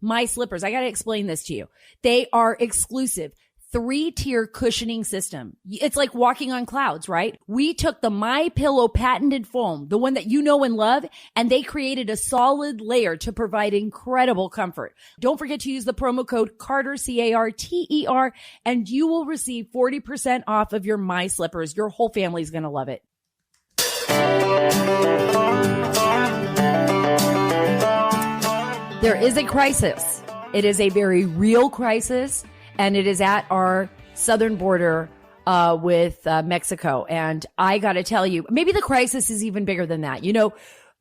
My Slippers. I got to explain this to you. They are exclusive 3-tier cushioning system. It's like walking on clouds, right? We took the My Pillow patented foam, the one that you know and love, and they created a solid layer to provide incredible comfort. Don't forget to use the promo code Carter, CARTER, and you will receive 40% off of your My Slippers. Your whole family's going to love it. There is a crisis. It is a very real crisis. And it is at our southern border with Mexico. And I got to tell you, maybe the crisis is even bigger than that. You know,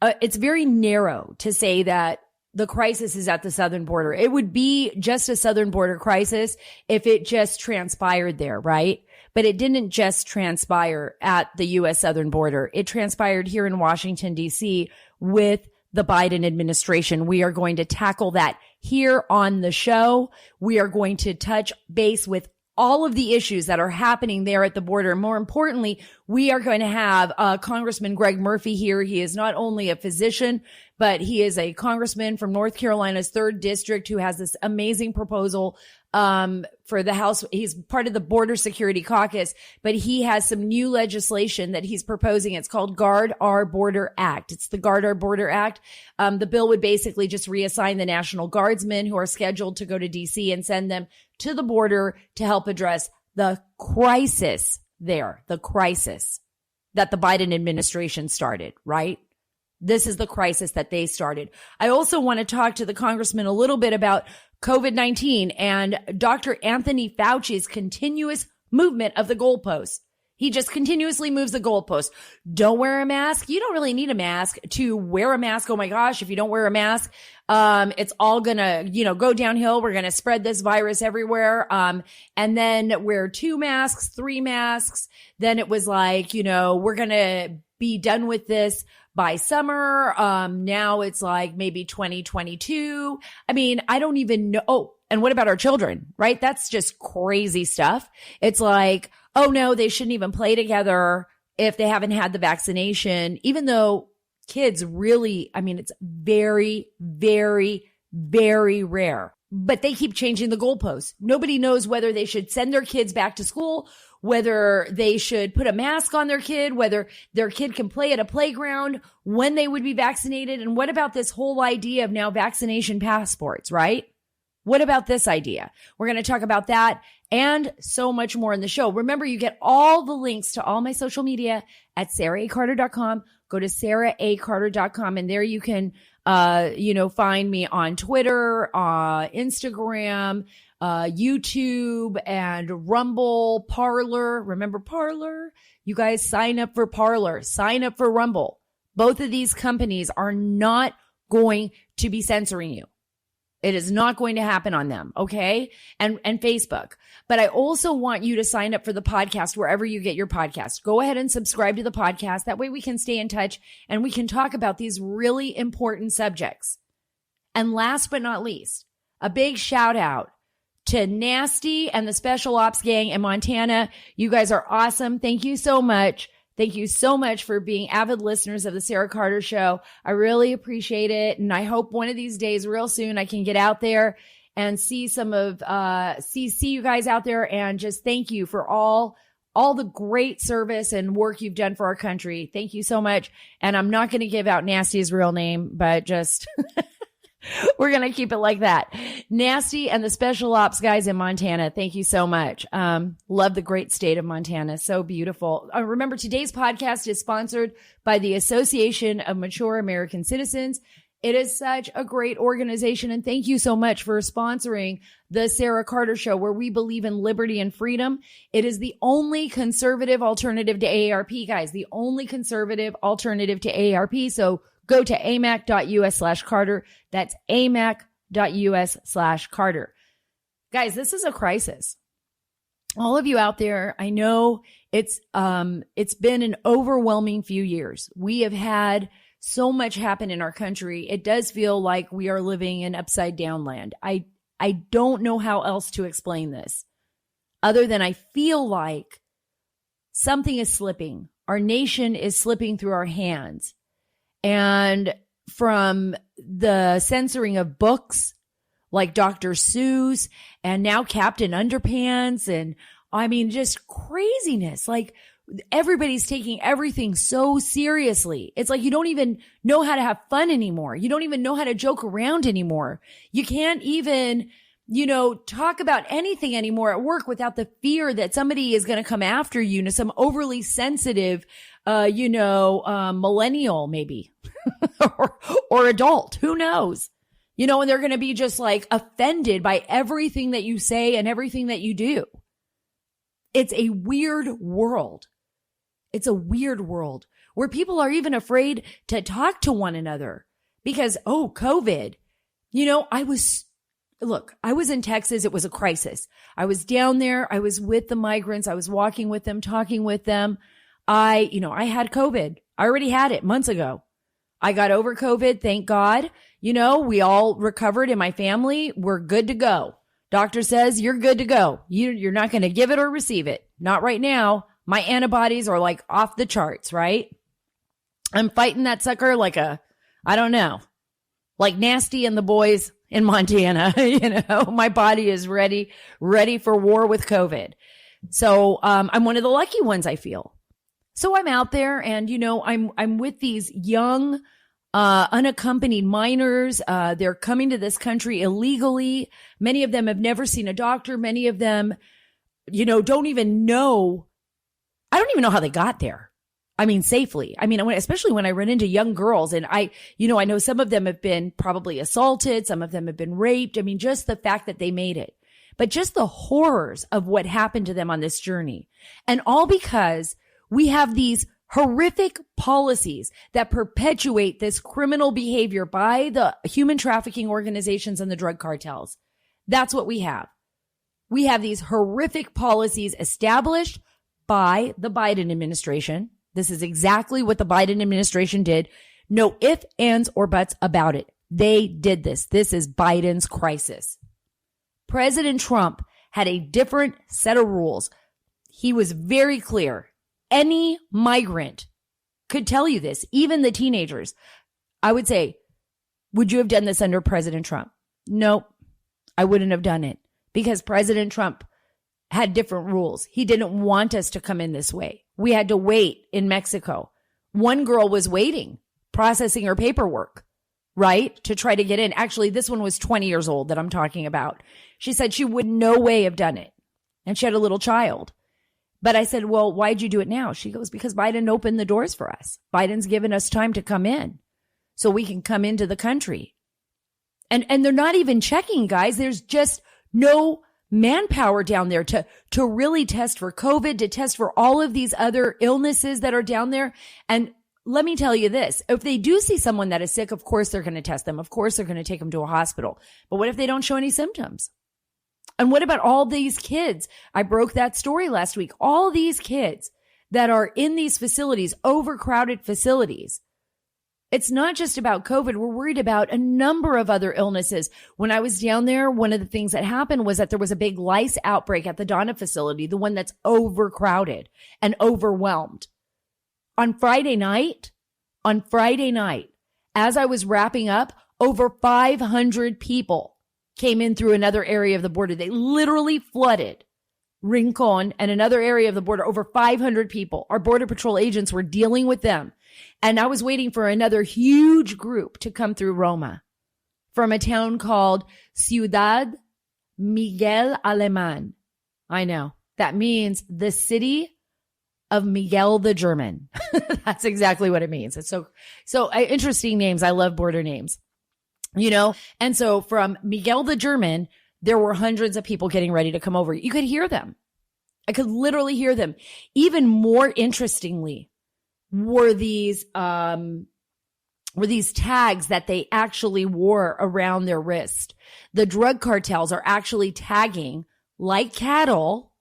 it's very narrow to say that the crisis is at the southern border. It would be just a southern border crisis if it just transpired there, right? But it didn't just transpire at the U.S. southern border. It transpired here in Washington, D.C. with the Biden administration. We are going to tackle that here on the show. We are going to touch base with all of the issues that are happening there at the border. More importantly, we are going to have Congressman Greg Murphy here. He is not only a physician, but he is a congressman from North Carolina's 3rd District who has this amazing proposal for the House. He's part of the Border Security Caucus, but he has some new legislation that he's proposing. It's called Guard Our Border Act. It's the Guard Our Border Act. The bill would basically just reassign the National Guardsmen who are scheduled to go to D.C. and send them to the border to help address the crisis there, the crisis that the Biden administration started, right? This is the crisis that they started. I also want to talk to the congressman a little bit about COVID-19 and Dr. Anthony Fauci's continuous movement of the goalposts. He just continuously moves the goalposts. Don't wear a mask. You don't really need a mask to wear a mask. Oh my gosh, if you don't wear a mask, it's all gonna, go downhill. We're gonna spread this virus everywhere. And then wear 2 masks, 3 masks. Then it was like, we're gonna be done with this by summer. Now it's like maybe 2022. I mean, I don't even know. Oh, and what about our children, right? That's just crazy stuff. It's like, oh no, they shouldn't even play together if they haven't had the vaccination, even though kids really, it's very, very, very rare. But they keep changing the goalposts. Nobody knows whether they should send their kids back to school, whether they should put a mask on their kid, whether their kid can play at a playground, when they would be vaccinated. And what about this whole idea of now vaccination passports, right? What about this idea? We're going to talk about that and so much more in the show. Remember, you get all the links to all my social media at saracarter.com. Go to saracarter.com and there you can, find me on Twitter, Instagram, YouTube and Rumble, Parler. Remember Parler? You guys sign up for Parler, sign up for Rumble. Both of these companies are not going to be censoring you. It is not going to happen on them. Okay. And Facebook. But I also want you to sign up for the podcast wherever you get your podcast. Go ahead and subscribe to the podcast. That way we can stay in touch and we can talk about these really important subjects. And last but not least, a big shout out to Nasty and the Special Ops Gang in Montana. You guys are awesome. Thank you so much. Thank you so much for being avid listeners of the Sara Carter Show. I really appreciate it. And I hope one of these days, real soon, I can get out there and see some of, see you guys out there and just thank you for all the great service and work you've done for our country. Thank you so much. And I'm not going to give out Nasty's real name, but just we're going to keep it like that. Nasty and the Special Ops guys in Montana. Thank you so much. Love the great state of Montana. So beautiful. Remember, today's podcast is sponsored by the Association of Mature American Citizens. It is such a great organization. And thank you so much for sponsoring the Sara Carter Show, where we believe in liberty and freedom. It is the only conservative alternative to AARP, guys, the only conservative alternative to AARP. So go to amac.us/Carter. That's amac.us/Carter. Guys, this is a crisis. All of you out there, I know it's been an overwhelming few years. We have had so much happen in our country. It does feel like we are living in upside down land. I don't know how else to explain this other than I feel like something is slipping. Our nation is slipping through our hands. And from the censoring of books like Dr. Seuss and now Captain Underpants. And I mean, just craziness. Like everybody's taking everything so seriously. It's like you don't even know how to have fun anymore. You don't even know how to joke around anymore. You can't even, talk about anything anymore at work without the fear that somebody is going to come after you, some overly sensitive, millennial maybe or adult. Who knows? And they're going to be just like offended by everything that you say and everything that you do. It's a weird world. It's a weird world where people are even afraid to talk to one another because, COVID, I was in Texas. It was a crisis. I was down there. I was with the migrants. I was walking with them, talking with them. I had COVID. I already had it months ago. I got over COVID. Thank God. We all recovered in my family. We're good to go. Doctor says you're good to go. You're not going to give it or receive it. Not right now. My antibodies are like off the charts, right? I'm fighting that sucker like like Nasty and the boys in Montana. My body is ready for war with COVID. So, I'm one of the lucky ones, I feel. So I'm out there and, I'm with these young, unaccompanied minors. They're coming to this country illegally. Many of them have never seen a doctor. Many of them, don't even know. I don't even know how they got there. I mean, safely. I mean, especially when I run into young girls and I know some of them have been probably assaulted. Some of them have been raped. I mean, just the fact that they made it, but just the horrors of what happened to them on this journey. And all because we have these horrific policies that perpetuate this criminal behavior by the human trafficking organizations and the drug cartels. That's what we have. We have these horrific policies established by the Biden administration. This is exactly what the Biden administration did. No ifs, ands, or buts about it. They did this. This is Biden's crisis. President Trump had a different set of rules. He was very clear. Any migrant could tell you this, even the teenagers. I would say, would you have done this under President Trump? Nope, I wouldn't have done it because President Trump had different rules. He didn't want us to come in this way. We had to wait in Mexico. One girl was waiting, processing her paperwork, right, to try to get in. Actually, this one was 20 years old that I'm talking about. She said she would no way have done it. And she had a little child. But I said, well, why'd you do it now? She goes, because Biden opened the doors for us. Biden's given us time to come in so we can come into the country. And they're not even checking, guys. There's just no manpower down there to really test for COVID, to test for all of these other illnesses that are down there. And let me tell you this, if they do see someone that is sick, of course they're going to test them. Of course they're going to take them to a hospital. But what if they don't show any symptoms? And what about all these kids? I broke that story last week. All these kids that are in these facilities, overcrowded facilities. It's not just about COVID. We're worried about a number of other illnesses. When I was down there, one of the things that happened was that there was a big lice outbreak at the Donna facility, the one that's overcrowded and overwhelmed. On Friday night, as I was wrapping up, over 500 people came in through another area of the border. They literally flooded Rincon and another area of the border. Over 500 people. Our Border Patrol agents were dealing with them. And I was waiting for another huge group to come through Roma from a town called Ciudad Miguel Alemán. I know. That means the city of Miguel the German. That's exactly what it means. It's so interesting names. I love border names. And so from Miguel the German, there were hundreds of people getting ready to come over. You could hear them. I could literally hear them. Even more interestingly, were these tags that they actually wore around their wrist. The drug cartels are actually tagging like cattle,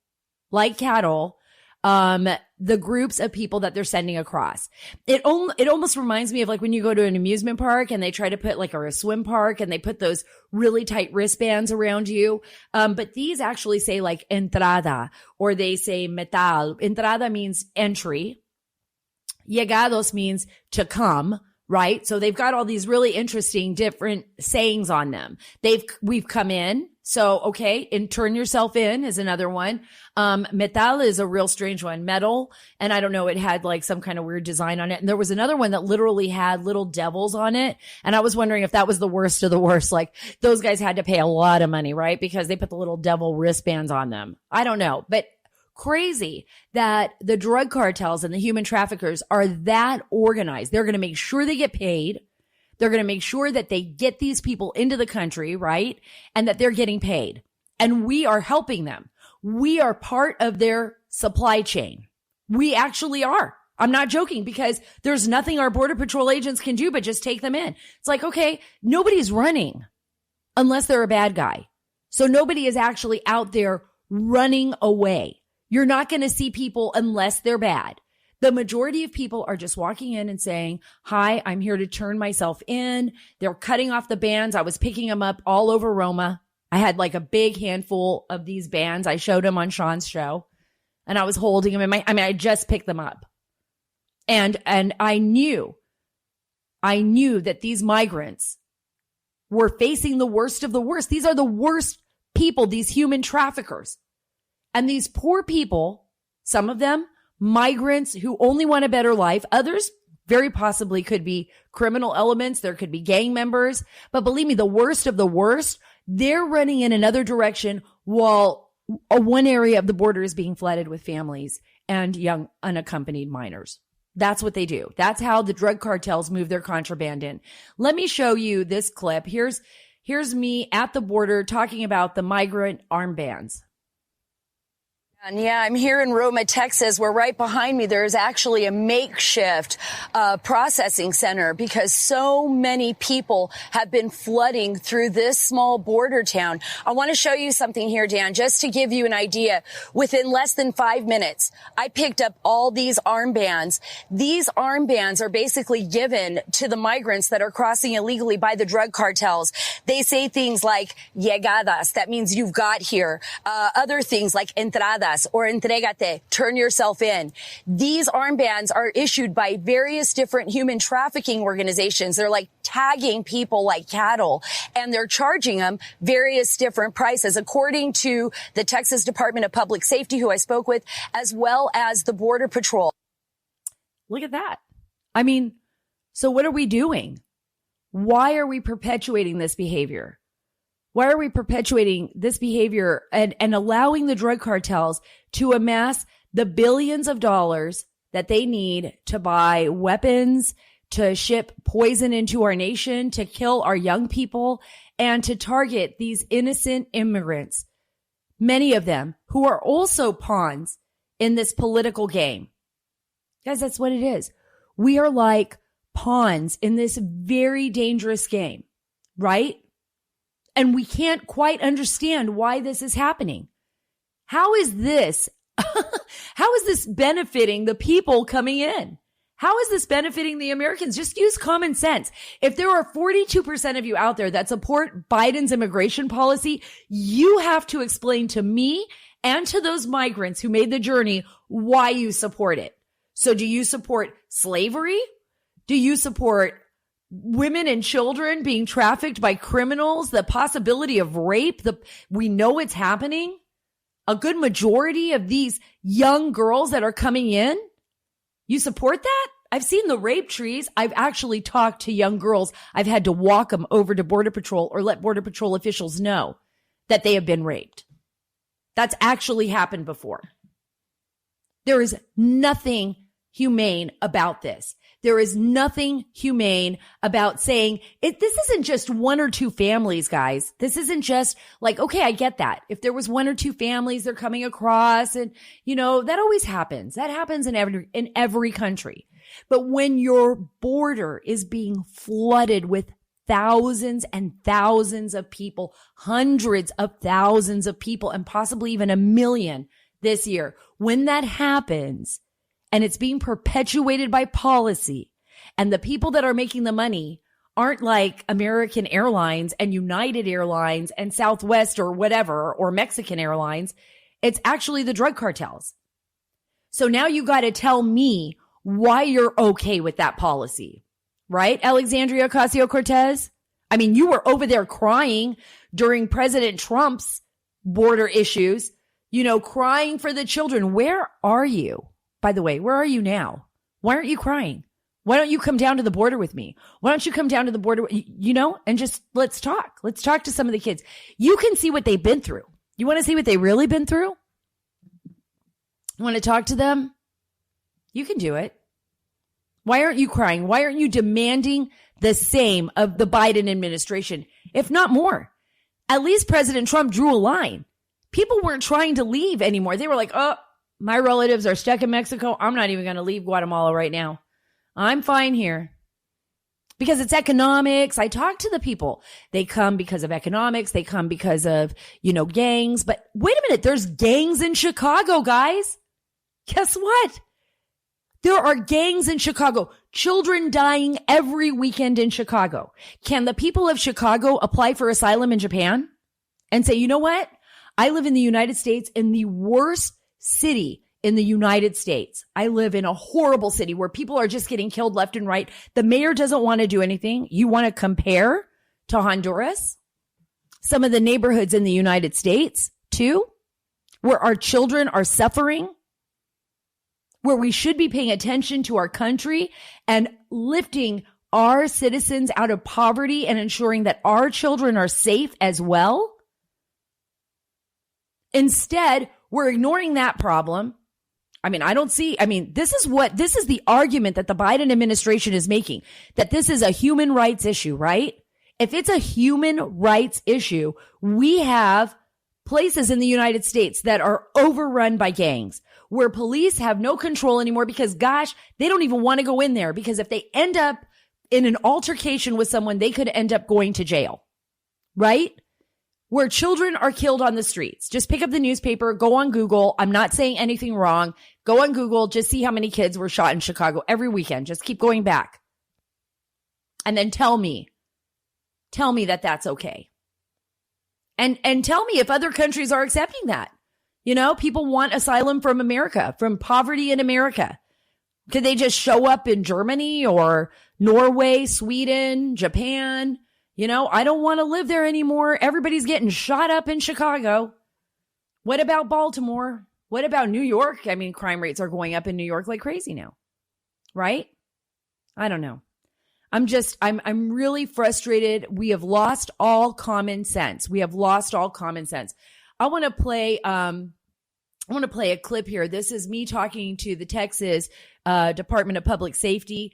the groups of people that they're sending across. It almost reminds me of like when you go to an amusement park and they try to put or a swim park and they put those really tight wristbands around you. But these actually say like entrada or they say metal. Entrada means entry. Llegados means to come, right? So they've got all these really interesting different sayings on them. We've come in. So, okay. And turn yourself in is another one. Metal is a real strange one. Metal. And I don't know, it had like some kind of weird design on it. And there was another one that literally had little devils on it. And I was wondering if that was the worst of the worst. Like those guys had to pay a lot of money, right? Because they put the little devil wristbands on them. I don't know, but crazy that the drug cartels and the human traffickers are that organized. They're going to make sure they get paid. They're going to make sure that they get these people into the country, right? And that they're getting paid. And we are helping them. We are part of their supply chain. We actually are. I'm not joking, because there's nothing our Border Patrol agents can do but just take them in. It's like, okay, nobody's running unless they're a bad guy. So nobody is actually out there running away. You're not going to see people unless they're bad. The majority of people are just walking in and saying, hi, I'm here to turn myself in. They're cutting off the bands. I was picking them up all over Roma. I had like a big handful of these bands. I showed them on Sean's show and I was holding them I just picked them up. And I knew that these migrants were facing the worst of the worst. These are the worst people, these human traffickers. And these poor people, some of them, migrants who only want a better life. Others very possibly could be criminal elements. There could be gang members. But believe me, the worst of the worst, they're running in another direction while one area of the border is being flooded with families and young unaccompanied minors. That's what they do. That's how the drug cartels move their contraband in. Let me show you this clip. Here's me at the border talking about the migrant armbands. And yeah, I'm here in Roma, Texas, where right behind me, there's actually a makeshift processing center because so many people have been flooding through this small border town. I want to show you something here, Dan, just to give you an idea. Within less than 5 minutes, I picked up all these armbands. These armbands are basically given to the migrants that are crossing illegally by the drug cartels. They say things like llegadas, that means you've got here. Other things like entradas or entregate, turn yourself in. These armbands are issued by various different human trafficking organizations. They're like tagging people like cattle, and they're charging them various different prices, according to the Texas Department of Public Safety, who I spoke with, as well as the Border Patrol. Look at that. I mean, so what are we doing? Why are we perpetuating this behavior? Why are we perpetuating this behavior and allowing the drug cartels to amass the billions of dollars that they need to buy weapons, to ship poison into our nation, to kill our young people, and to target these innocent immigrants, many of them who are also pawns in this political game? Guys, that's what it is. We are like pawns in this very dangerous game, right? And we can't quite understand why this is happening. How is this benefiting the people coming in? How is this benefiting the Americans? Just use common sense. If there are 42% of you out there that support Biden's immigration policy, you have to explain to me and to those migrants who made the journey why you support it. So do you support slavery? Do you support women and children being trafficked by criminals? The possibility of rape? We know it's happening. A good majority of these young girls that are coming in, you support that? I've seen the rape trees. I've actually talked to young girls. I've had to walk them over to Border Patrol or let Border Patrol officials know that they have been raped. That's actually happened before. There is nothing humane about this. There is nothing humane about saying this isn't just one or two families, guys. This isn't just like, okay, I get that. If there was one or two families they're coming across, and that always happens. That happens in every country. But when your border is being flooded with thousands and thousands of people, hundreds of thousands of people, and possibly even 1 million this year, when that happens, and it's being perpetuated by policy, and the people that are making the money aren't like American Airlines and United Airlines and Southwest or whatever, or Mexican Airlines. It's actually the drug cartels. So now you got to tell me why you're okay with that policy. right? Alexandria Ocasio-Cortez. I mean, you were over there crying during President Trump's border issues, crying for the children. Where are you? By the way, where are you now? Why aren't you crying? Why don't you come down to the border with me? Why don't you come down to the border, and just let's talk. Let's talk to some of the kids. You can see what they've been through. You want to see what they've really been through? You want to talk to them? You can do it. Why aren't you crying? Why aren't you demanding the same of the Biden administration, if not more? At least President Trump drew a line. People weren't trying to leave anymore. They were like, oh, my relatives are stuck in Mexico. I'm not even going to leave Guatemala right now. I'm fine here. Because it's economics. I talk to the people. They come because of economics. They come because of, gangs. But wait a minute. There's gangs in Chicago, guys. Guess what? There are gangs in Chicago. Children dying every weekend in Chicago. Can the people of Chicago apply for asylum in Japan and say, you know what? I live in the United States, in the worst city in the United States. I live in a horrible city where people are just getting killed left and right. The mayor doesn't want to do anything. You want to compare to Honduras? Some of the neighborhoods in the United States, too, where our children are suffering, where we should be paying attention to our country and lifting our citizens out of poverty and ensuring that our children are safe as well. Instead, we're ignoring that problem. This is the argument that the Biden administration is making, that this is a human rights issue, right? If it's a human rights issue, we have places in the United States that are overrun by gangs, where police have no control anymore because, gosh, they don't even want to go in there, because if they end up in an altercation with someone, they could end up going to jail, right? Where children are killed on the streets. Just pick up the newspaper, go on Google. I'm not saying anything wrong. Go on Google, just see how many kids were shot in Chicago every weekend. Just keep going back. And then tell me that that's okay. And tell me if other countries are accepting that. People want asylum from America, from poverty in America. Could they just show up in Germany or Norway, Sweden, Japan? I don't want to live there anymore. Everybody's getting shot up in Chicago. What about Baltimore? What about New York? Crime rates are going up in New York like crazy now, right? I don't know. I'm really frustrated. We have lost all common sense. I want to play a clip here. This is me talking to the Texas Department of Public Safety.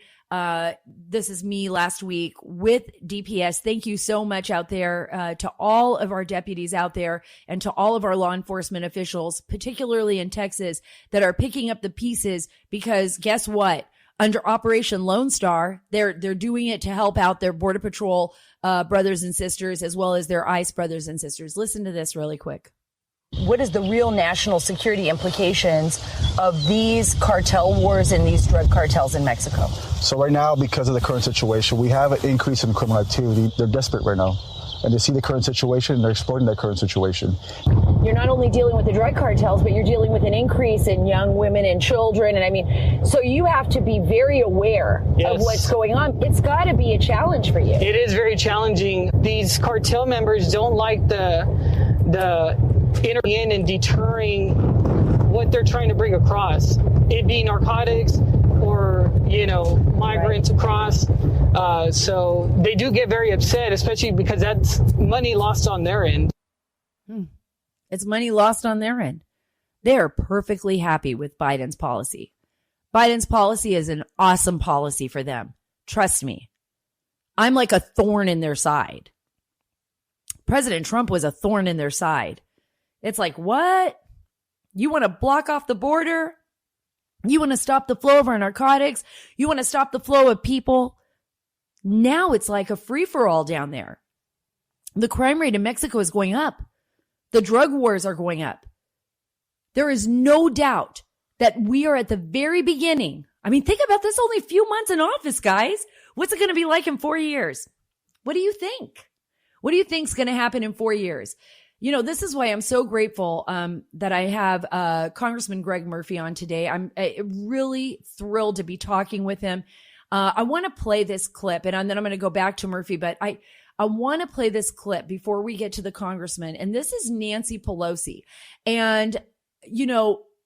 This is me last week with DPS. Thank you so much out there to all of our deputies out there and to all of our law enforcement officials, particularly in Texas, that are picking up the pieces, because guess what? Under Operation Lone Star, they're doing it to help out their Border Patrol brothers and sisters, as well as their ICE brothers and sisters. Listen to this really quick. What is the real national security implications of these cartel wars and these drug cartels in Mexico? So right now, because of the current situation, we have an increase in criminal activity. They're desperate right now. And they see the current situation, they're exploiting that current situation. You're not only dealing with the drug cartels, but you're dealing with an increase in young women and children. And so you have to be very aware of what's going on. It's got to be a challenge for you. It is very challenging. These cartel members don't like the entering in and deterring what they're trying to bring across, it be narcotics or migrants across. So they do get very upset, especially because that's money lost on their end. It's money lost on their end. They are perfectly happy with Biden's policy. Biden's policy is an awesome policy for them. Trust me. I'm like a thorn in their side. President Trump was a thorn in their side. It's like, what? You want to block off the border? You want to stop the flow of our narcotics? You want to stop the flow of people? Now it's like a free-for-all down there. The crime rate in Mexico is going up. The drug wars are going up. There is no doubt that we are at the very beginning. Think about this, only a few months in office, guys. What's it going to be like in 4 years? What do you think? What do you think is going to happen in 4 years? This is why I'm so grateful that I have Congressman Greg Murphy on today. I'm really thrilled to be talking with him. I want to play this clip, and then I'm going to go back to Murphy, but I want to play this clip before we get to the congressman. And this is Nancy Pelosi. And,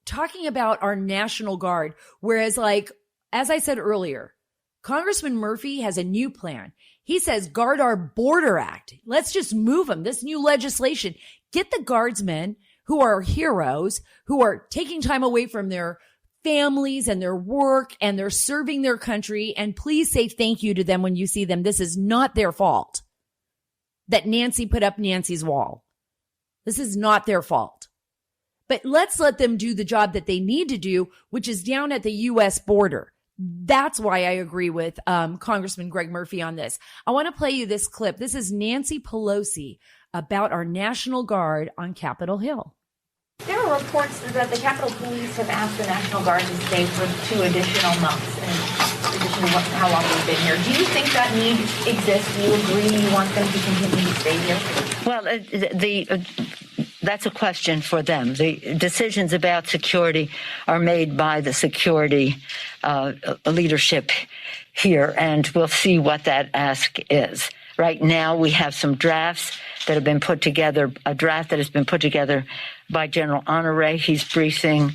talking about our National Guard, whereas as I said earlier, Congressman Murphy has a new plan. He says, guard our border act. Let's just move them. This new legislation, get the guardsmen who are heroes, who are taking time away from their families and their work, and they're serving their country. And please say thank you to them when you see them. This is not their fault that Nancy put up Nancy's wall. This is not their fault. But let's let them do the job that they need to do, which is down at the U.S. border. That's why I agree with Congressman Greg Murphy on this. I want to play you this clip. This is Nancy Pelosi about our National Guard on Capitol Hill. There are reports that the Capitol Police have asked the National Guard to stay for 2 additional months in addition to how long they've been here. Do you think that need exists? Do you agree you want them to continue to stay here? Well, that's a question for them. The decisions about security are made by the security leadership here, and we'll see what that ask is. Right now, we have some drafts that have been put together, a draft that has been put together by General Honore. He's briefing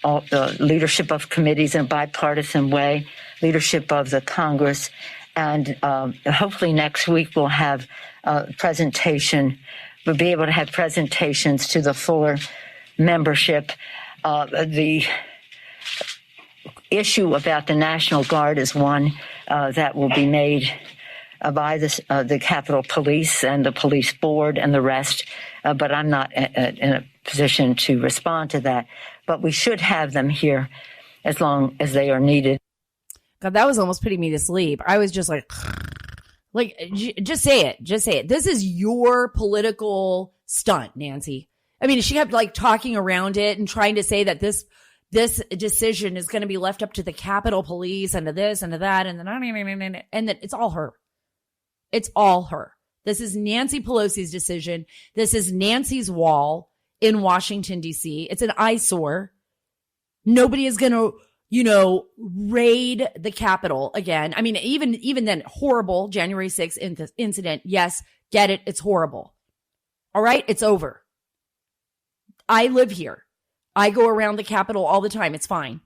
all the leadership of committees in a bipartisan way, leadership of the Congress, and hopefully next week we'll have a presentation. We'll be able to have presentations to the fuller membership. The issue about the National Guard is one that will be made by the Capitol Police and the Police Board and the rest, but I'm not in a position to respond to that. But we should have them here as long as they are needed. God, that was almost putting me to sleep. I was just like, just say it. Just say it. This is your political stunt, Nancy. I mean, she kept talking around it and trying to say that this decision is going to be left up to the Capitol Police and to this and to that and that it's all her. It's all her. This is Nancy Pelosi's decision. This is Nancy's wall in Washington, D.C. It's an eyesore. Nobody is going to, raid the Capitol again. I mean, even then, horrible January 6th incident. Yes, get it. It's horrible. All right. It's over. I live here. I go around the Capitol all the time. It's fine.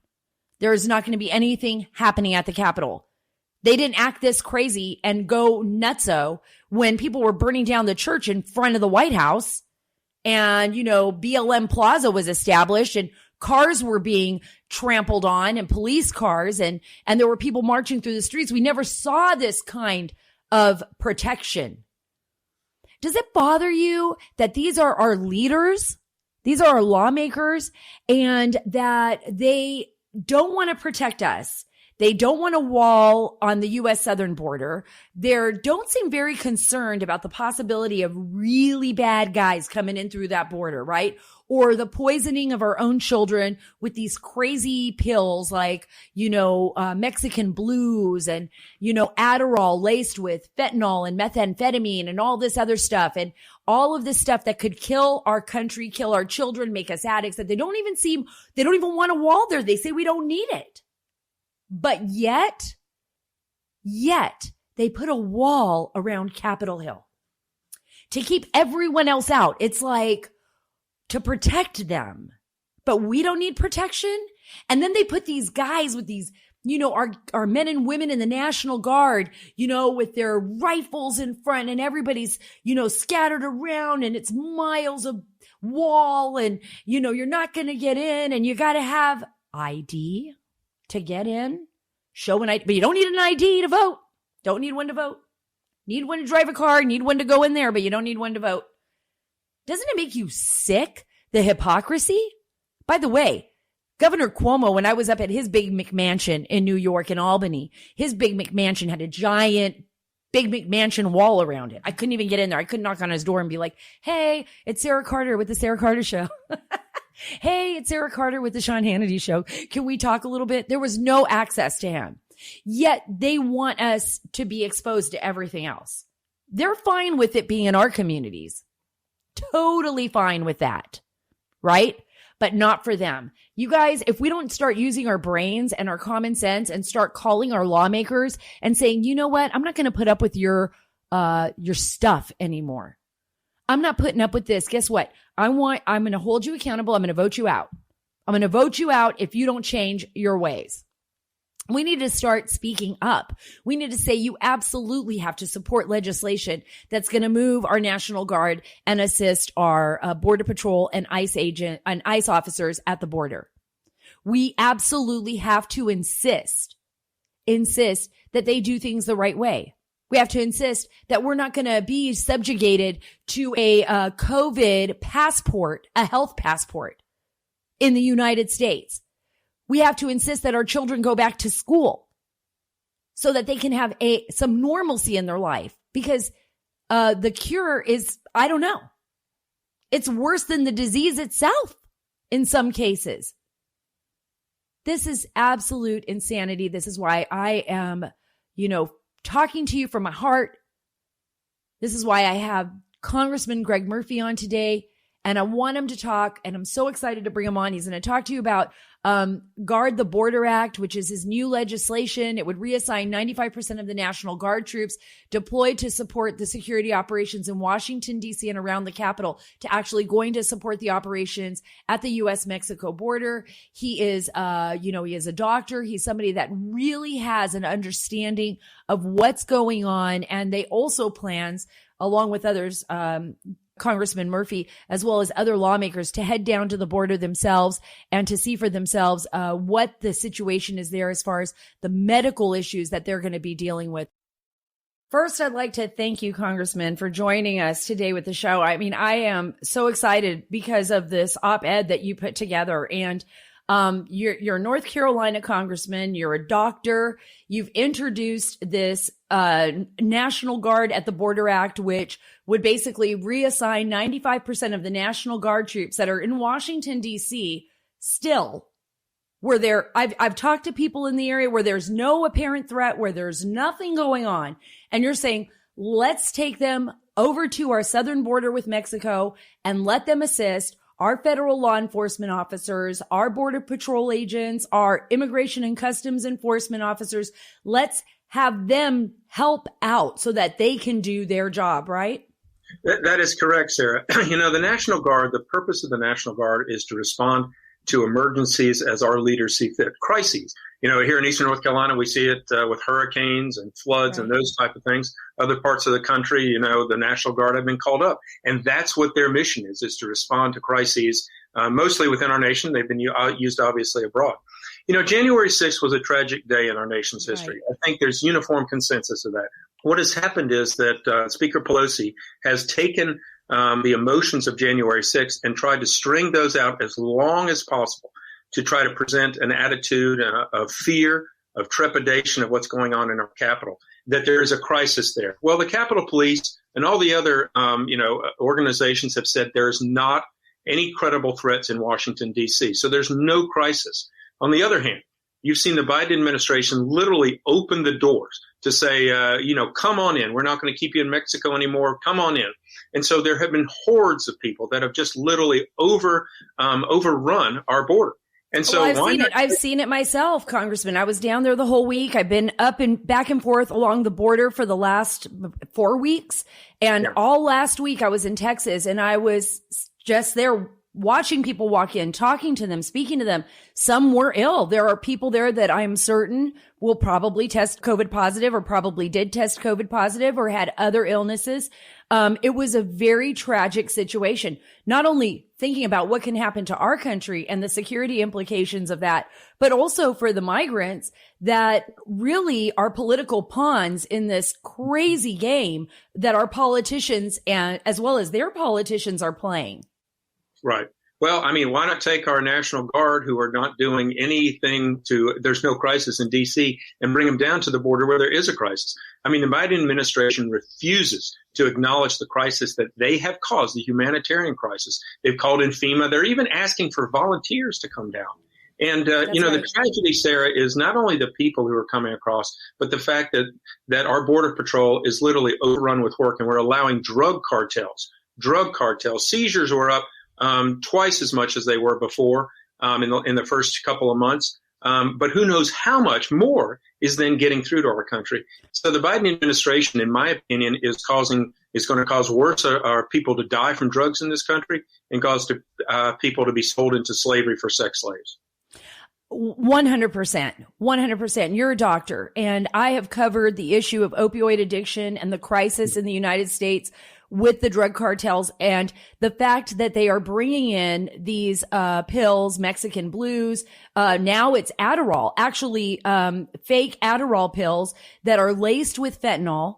There is not going to be anything happening at the Capitol. They didn't act this crazy and go nutso when people were burning down the church in front of the White House and, BLM Plaza was established and cars were being trampled on and police cars and there were people marching through the streets. We never saw this kind of protection. Does it bother you that these are our leaders? These are our lawmakers and that they don't want to protect us. They don't want a wall on the U.S. southern border. They don't seem very concerned about the possibility of really bad guys coming in through that border, right? Or the poisoning of our own children with these crazy pills like, Mexican blues and, Adderall laced with fentanyl and methamphetamine and all this other stuff. And all of this stuff that could kill our country, kill our children, make us addicts, that they don't even want a wall there. They say we don't need it. But yet they put a wall around Capitol Hill to keep everyone else out. It's like to protect them, but we don't need protection. And then they put these guys with these, our men and women in the National Guard, with their rifles in front and everybody's, scattered around and it's miles of wall and, you're not going to get in and you got to have ID to get in, show an ID, but you don't need an ID to vote. Don't need one to vote. Need one to drive a car, need one to go in there, but you don't need one to vote. Doesn't it make you sick, the hypocrisy? By the way, Governor Cuomo, when I was up at his big McMansion in New York and Albany, his big McMansion had a giant big McMansion wall around it. I couldn't even get in there. I couldn't knock on his door and be like, hey, it's Sarah Carter with the Sarah Carter Show. Hey, it's Sarah Carter with the Sean Hannity Show. Can we talk a little bit? There was no access to him. Yet they want us to be exposed to everything else. They're fine with it being in our communities. Totally fine with that. Right? but not for them. You guys, if we don't start using our brains and our common sense and start calling our lawmakers and saying, you know what, I'm not going to put up with your stuff anymore. I'm not putting up with this. Guess what? I'm going to hold you accountable. I'm going to vote you out. I'm going to vote you out if you don't change your ways. We need to start speaking up. We need to say you absolutely have to support legislation that's going to move our National Guard and assist our Border Patrol and ICE officers at the border. We absolutely have to insist that they do things the right way. We have to insist that we're not going to be subjugated to a COVID passport, a health passport in the United States. We have to insist that our children go back to school so that they can have some normalcy in their life, because the cure is, I don't know. It's worse than the disease itself in some cases. This is absolute insanity. This is why I am, talking to you from my heart. This is why I have Congressman Greg Murphy on today, and I want him to talk, and I'm so excited to bring him on. He's going to talk to you about Guard the Border Act, which is his new legislation. It would reassign 95% of the National Guard troops deployed to support the security operations in Washington, D.C. and around the Capitol to actually going to support the operations at the U.S. Mexico border. He is, he is a doctor. He's somebody that really has an understanding of what's going on. And they also plans, along with others, Congressman Murphy, as well as other lawmakers, to head down to the border themselves and to see for themselves what the situation is there as far as the medical issues that they're going to be dealing with. First, I'd like to thank you, Congressman, for joining us today with the show. I mean, I am so excited because of this op-ed that you put together. And you're a North Carolina congressman. You're a doctor. You've introduced this National Guard at the Border Act, which would basically reassign 95% of the National Guard troops that are in Washington, D.C. still, where there, I've talked to people in the area where there's no apparent threat, where there's nothing going on. And you're saying, let's take them over to our southern border with Mexico and let them assist our federal law enforcement officers, our Border Patrol agents, our Immigration and Customs Enforcement officers. Let's have them help out so that they can do their job, right? That is correct, Sarah. The National Guard, the purpose of the National Guard is to respond to emergencies as our leaders see fit. Crises. Here in Eastern North Carolina, we see it with hurricanes and floods and those type of things. Other parts of the country, the National Guard have been called up. And that's what their mission is to respond to crises, mostly within our nation. They've been used, obviously, abroad. January 6th was a tragic day in our nation's history. Right. I think there's uniform consensus of that. What has happened is that Speaker Pelosi has taken the emotions of January 6th and tried to string those out as long as possible to try to present an attitude of fear, of trepidation of what's going on in our Capitol, that there is a crisis there. Well, the Capitol Police and all the other, organizations have said there's not any credible threats in Washington, D.C. So there's no crisis. On the other hand, you've seen the Biden administration literally open the doors to say, come on in. We're not going to keep you in Mexico anymore. Come on in. And so there have been hordes of people that have just literally overrun our border. And so I've seen it myself, Congressman. I was down there the whole week. I've been up and back and forth along the border for the last 4 weeks. And all last week I was in Texas, and I was just there watching people walk in, talking to them, speaking to them. Some were ill. There are people there that I'm certain will probably test COVID positive, or probably did test COVID positive, or had other illnesses. It was a very tragic situation, not only thinking about what can happen to our country and the security implications of that, but also for the migrants that really are political pawns in this crazy game that our politicians, and as well as their politicians, are playing. Right. Well, why not take our National Guard, who are not doing anything there's no crisis in D.C., and bring them down to the border where there is a crisis? The Biden administration refuses to acknowledge the crisis that they have caused, the humanitarian crisis. They've called in FEMA. They're even asking for volunteers to come down. And, right. The tragedy, Sarah, is not only the people who are coming across, but the fact that our Border Patrol is literally overrun with work, and we're allowing drug cartels. Seizures were up twice as much as they were before in the first couple of months. But who knows how much more is then getting through to our country. So the Biden administration, in my opinion, is going to cause worse people to die from drugs in this country and cause people to be sold into slavery for sex slaves. 100%. 100%. You're a doctor, and I have covered the issue of opioid addiction and the crisis in the United States with the drug cartels, and the fact that they are bringing in these pills, Mexican blues. Now it's Adderall, actually fake Adderall pills that are laced with fentanyl,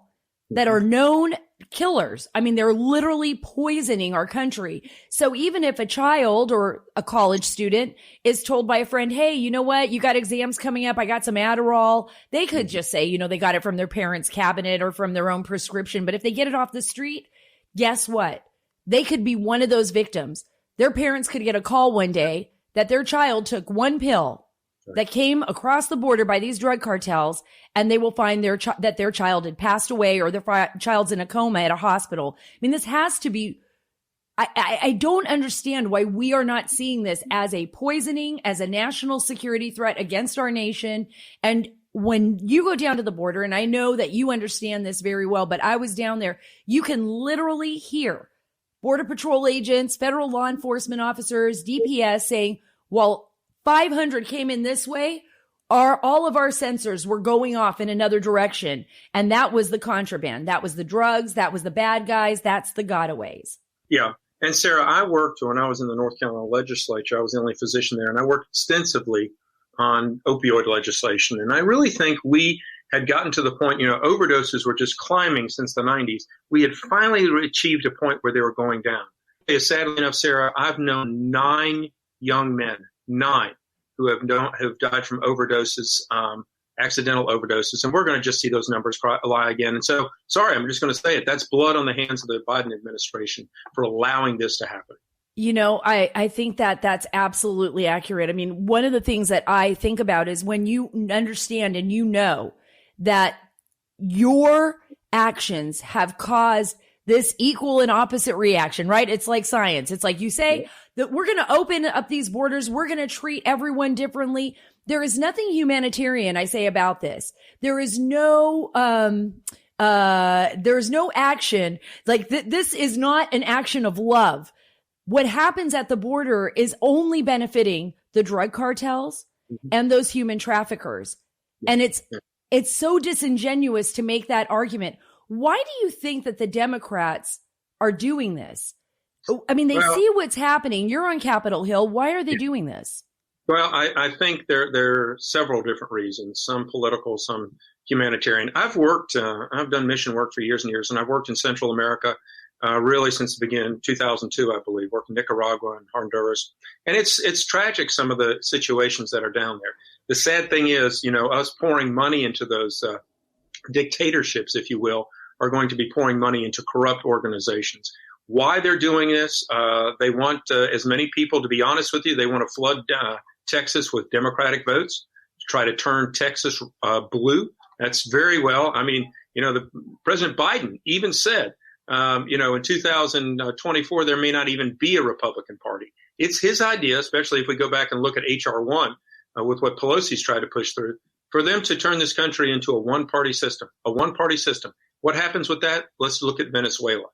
that are known killers. I mean, they're literally poisoning our country. So even if a child or a college student is told by a friend, hey, you know what? You got exams coming up. I got some Adderall. They could just say, they got it from their parents' cabinet or from their own prescription. But if they get it off the street, guess what? They could be one of those victims. Their parents could get a call one day that their child took one pill that came across the border by these drug cartels, and they will find that their child had passed away or their child's in a coma at a hospital. I mean, this has to be, I don't understand why we are not seeing this as a poisoning, as a national security threat against our nation. And when you go down to the border, and I know that you understand this very well, but I was down there, you can literally hear Border Patrol agents, federal law enforcement officers, DPS saying, well, 500 came in this way, all of our sensors were going off in another direction. And that was the contraband. That was the drugs. That was the bad guys. That's the gotaways. Yeah. And Sarah, I worked when I was in the North Carolina legislature. I was the only physician there, and I worked extensively on opioid legislation. And I really think we had gotten to the point, overdoses were just climbing since the 90s. We had finally achieved a point where they were going down. Sadly enough, Sarah, I've known 9 young men, 9, who have died from overdoses, accidental overdoses. And we're going to just see those numbers lie again. And so, sorry, I'm just going to say it. That's blood on the hands of the Biden administration for allowing this to happen. I think that that's absolutely accurate. I mean, one of the things that I think about is when you understand and that your actions have caused this equal and opposite reaction, right? It's like science. It's like you say that we're going to open up these borders. We're going to treat everyone differently. There is nothing humanitarian, I say, about this. There is no, there's no action. Like this is not an action of love. What happens at the border is only benefiting the drug cartels and those human traffickers. And it's so disingenuous to make that argument. Why do you think that the Democrats are doing this? I mean, they see what's happening. You're on Capitol Hill. Why are they doing this? Well, I think there are several different reasons, some political, some humanitarian. I've done mission work for years and years, and I've worked in Central America really since the beginning, 2002, I believe, worked in Nicaragua and Honduras. And it's tragic, some of the situations that are down there. The sad thing is, us pouring money into those dictatorships, if you will, are going to be pouring money into corrupt organizations. Why they're doing this? They want as many people, to be honest with you, they want to flood Texas with Democratic votes to try to turn Texas blue. That's very well. I mean, the President Biden even said, in 2024, there may not even be a Republican Party. It's his idea, especially if we go back and look at H.R. 1 with what Pelosi's tried to push through, for them to turn this country into a one-party system. What happens with that? Let's look at Venezuela.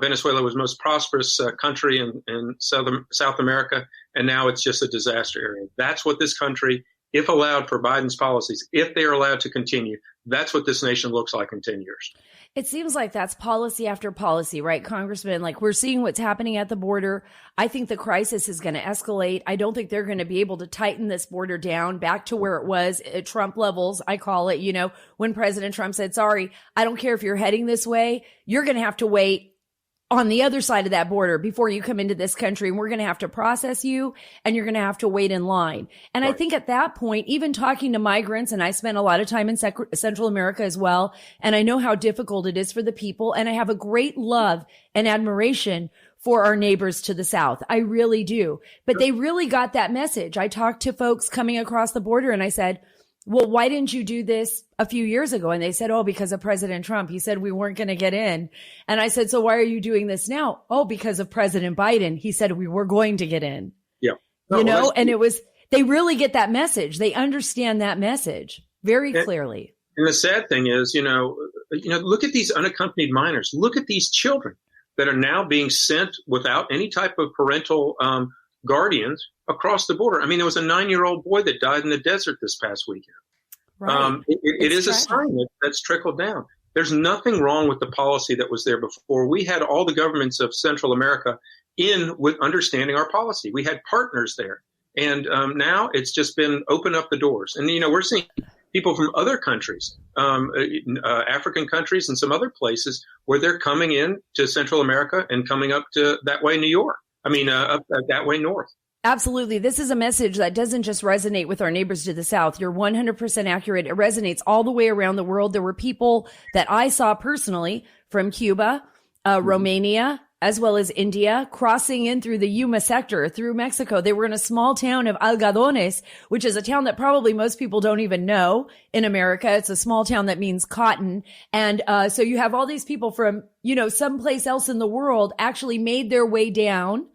Venezuela was the most prosperous country in South America, and now it's just a disaster area. That's what this country, if allowed for Biden's policies, if they are allowed to continue, that's what this nation looks like in 10 years. It seems like that's policy after policy, right, Congressman? Like we're seeing what's happening at the border. I think the crisis is going to escalate. I don't think they're going to be able to tighten this border down back to where it was at Trump levels. I call it, when President Trump said, sorry, I don't care if you're heading this way. You're going to have to wait on the other side of that border before you come into this country, and we're going to have to process you, and you're going to have to wait in line. And right. I think at that point, even talking to migrants, and I spent a lot of time in Central America as well, and I know how difficult it is for the people, and I have a great love and admiration for our neighbors to the south. I really do. But they really got that message. I talked to folks coming across the border, and I said, well, why didn't you do this a few years ago? And they said, oh, because of President Trump. He said we weren't going to get in. And I said, so why are you doing this now? Oh, because of President Biden. He said we were going to get in. Yeah. No, you know, and it was, they really get that message. They understand that message very clearly. And the sad thing is, look at these unaccompanied minors. Look at these children that are now being sent without any type of parental guardians across the border. I mean, there was a 9-year-old boy that died in the desert this past weekend. Right. It is a sign that's trickled down. There's nothing wrong with the policy that was there before. We had all the governments of Central America in with understanding our policy. We had partners there. And now it's just been open up the doors. And, we're seeing people from other countries, African countries and some other places where they're coming in to Central America and coming up to that way, New York. Up that way north. Absolutely. This is a message that doesn't just resonate with our neighbors to the south. You're 100% accurate. It resonates all the way around the world. There were people that I saw personally from Cuba, Romania, as well as India, crossing in through the Yuma sector, through Mexico. They were in a small town of Algodones, which is a town that probably most people don't even know in America. It's a small town that means cotton. And so you have all these people from, someplace else in the world actually made their way down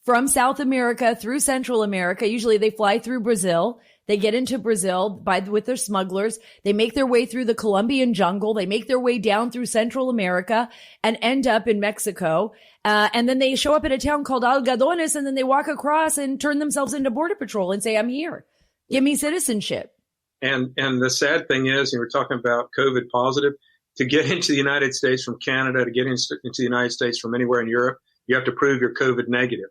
from South America through Central America. Usually they fly through Brazil. They get into Brazil with their smugglers. They make their way through the Colombian jungle. They make their way down through Central America and end up in Mexico. And then they show up at a town called Algodones, and then they walk across and turn themselves into Border Patrol and say, I'm here. Give me citizenship. And the sad thing is, we're talking about COVID positive, to get into the United States from Canada, to get into the United States from anywhere in Europe, you have to prove you're COVID negative,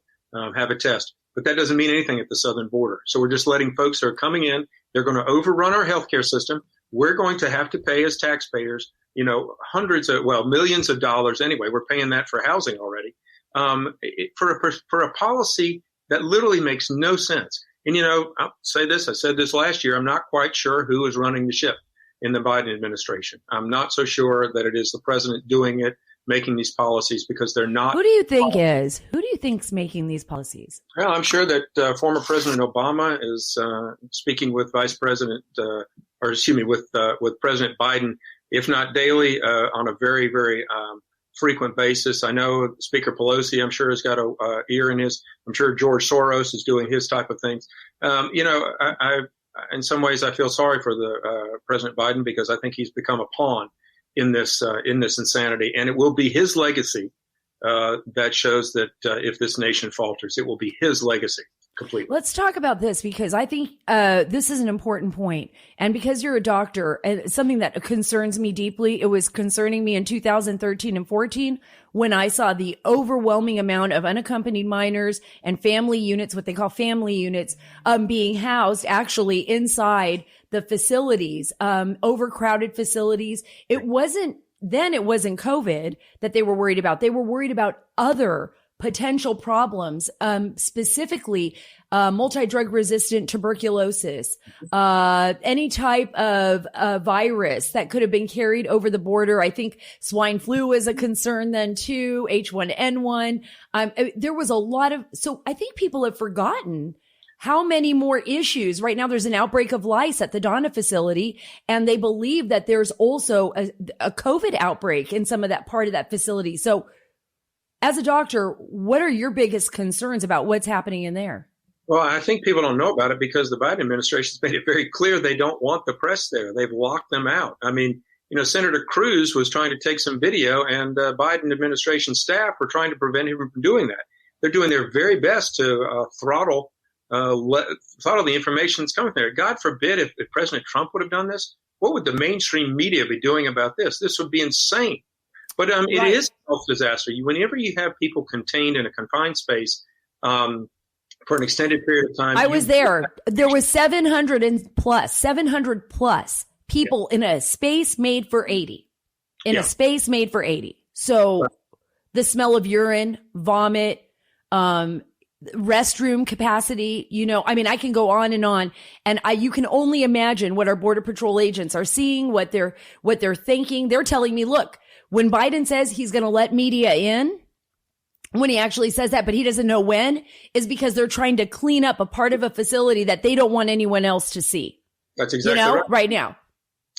have a test. But that doesn't mean anything at the southern border. So we're just letting folks that are coming in, they're going to overrun our healthcare system. We're going to have to pay as taxpayers, millions of dollars anyway. We're paying that for housing already, for a policy that literally makes no sense. And, I'll say this, I said this last year, I'm not quite sure who is running the ship in the Biden administration. I'm not so sure that it is the president doing it, making these policies, because they're not. Who do you think is? Who do you think's making these policies? Well, I'm sure that former President Obama is speaking with with President Biden, if not daily, on a very, very frequent basis. I know Speaker Pelosi, I'm sure, has got a ear in his. I'm sure George Soros is doing his type of things. I in some ways I feel sorry for the President Biden, because I think he's become a pawn in this insanity, and it will be his legacy that shows that if this nation falters, it will be his legacy completely. Let's talk about this, because I think this is an important point, and because you're a doctor, and something that concerns me deeply. It was concerning me in 2013 and 14 when I saw the overwhelming amount of unaccompanied minors and family units, what they call family units, being housed actually inside the facilities, overcrowded facilities. It wasn't COVID that they were worried about. They were worried about other potential problems, specifically multi-drug resistant tuberculosis, any type of virus that could have been carried over the border. I think swine flu was a concern then too, H1N1. There was a lot of, so I think people have forgotten how many more issues. Right now, there's an outbreak of lice at the Donna facility, and they believe that there's also a COVID outbreak in some of that part of that facility. So as a doctor, what are your biggest concerns about what's happening in there? Well, I think people don't know about it because the Biden administration's made it very clear they don't want the press there. They've locked them out. Senator Cruz was trying to take some video, and Biden administration staff were trying to prevent him from doing that. They're doing their very best to throttle the information that's coming there. God forbid if President Trump would have done this, what would the mainstream media be doing about this? This would be insane. But It is a health disaster. Whenever you have people contained in a confined space for an extended period of time. I was there. There was 700 plus people in a space made for 80. A space made for 80. So the smell of urine, vomit, restroom capacity, I can go on, and you can only imagine what our Border Patrol agents are seeing, what they're thinking. They're telling me, look, when Biden says he's going to let media in, when he actually says that, but he doesn't know when, is because they're trying to clean up a part of a facility that they don't want anyone else to see. That's exactly right now.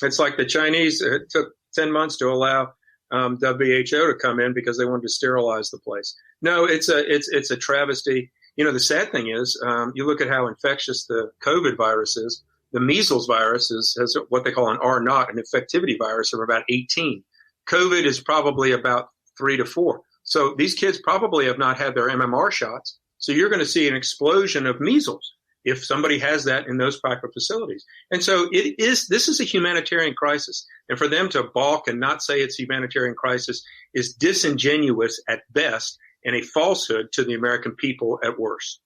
It's like the Chinese. It took 10 months to allow WHO to come in because they wanted to sterilize the place. No, it's a travesty. The sad thing is, you look at how infectious the COVID virus is. The measles virus has what they call an R0, an infectivity virus of about 18. COVID is probably about 3 to 4. So these kids probably have not had their MMR shots. So you're going to see an explosion of measles if somebody has that in those type of facilities. And so this is a humanitarian crisis. And for them to balk and not say it's a humanitarian crisis is disingenuous at best and a falsehood to the American people at worst.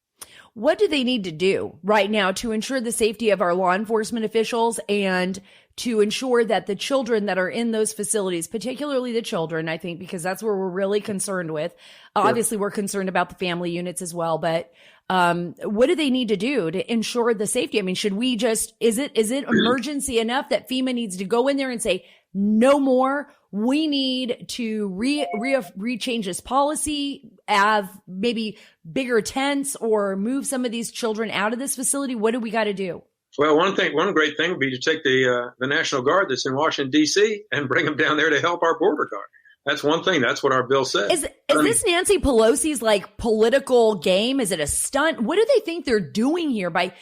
What do they need to do right now to ensure the safety of our law enforcement officials and to ensure that the children that are in those facilities, particularly the children, I think, because that's where we're really concerned with. Sure. Obviously, we're concerned about the family units as well, but what do they need to do to ensure the safety? I mean, should we just, is it emergency enough that FEMA needs to go in there and say, no more? We need to rechange this policy, have maybe bigger tents or move some of these children out of this facility. What do we got to do? Well, one great thing would be to take the National Guard that's in Washington, D.C. and bring them down there to help our border guard. That's one thing. That's what our bill says. Is this Nancy Pelosi's political game? Is it a stunt? What do they think they're doing here by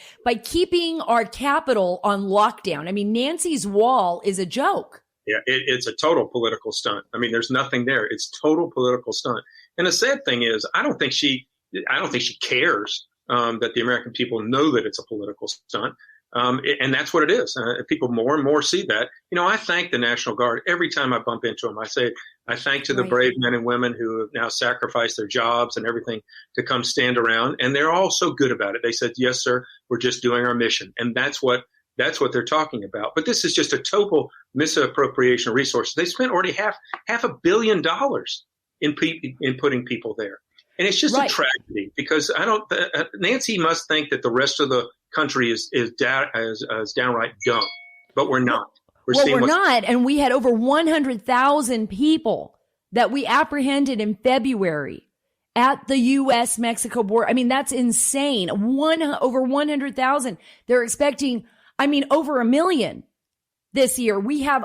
keeping our Capitol on lockdown? I mean, Nancy's wall is a joke. Yeah, it's a total political stunt. I mean, there's nothing there. It's total political stunt. And the sad thing is, I don't think she cares that the American people know that it's a political stunt. And that's what it is. People more and more see that. I thank the National Guard every time I bump into them. I thank to the brave men and women who have now sacrificed their jobs and everything to come stand around. And they're all so good about it. They said, yes, sir, we're just doing our mission. And that's what they're talking about. But this is just a total misappropriation of resources. They spent already half $500 million in putting people there. And it's just a tragedy because Nancy must think that the rest of the country is downright dumb, but we're not. We're not. And we had over 100,000 people that we apprehended in February at the U.S. Mexico border. I mean, that's insane. Over 100,000. They're expecting, over 1 million this year. We have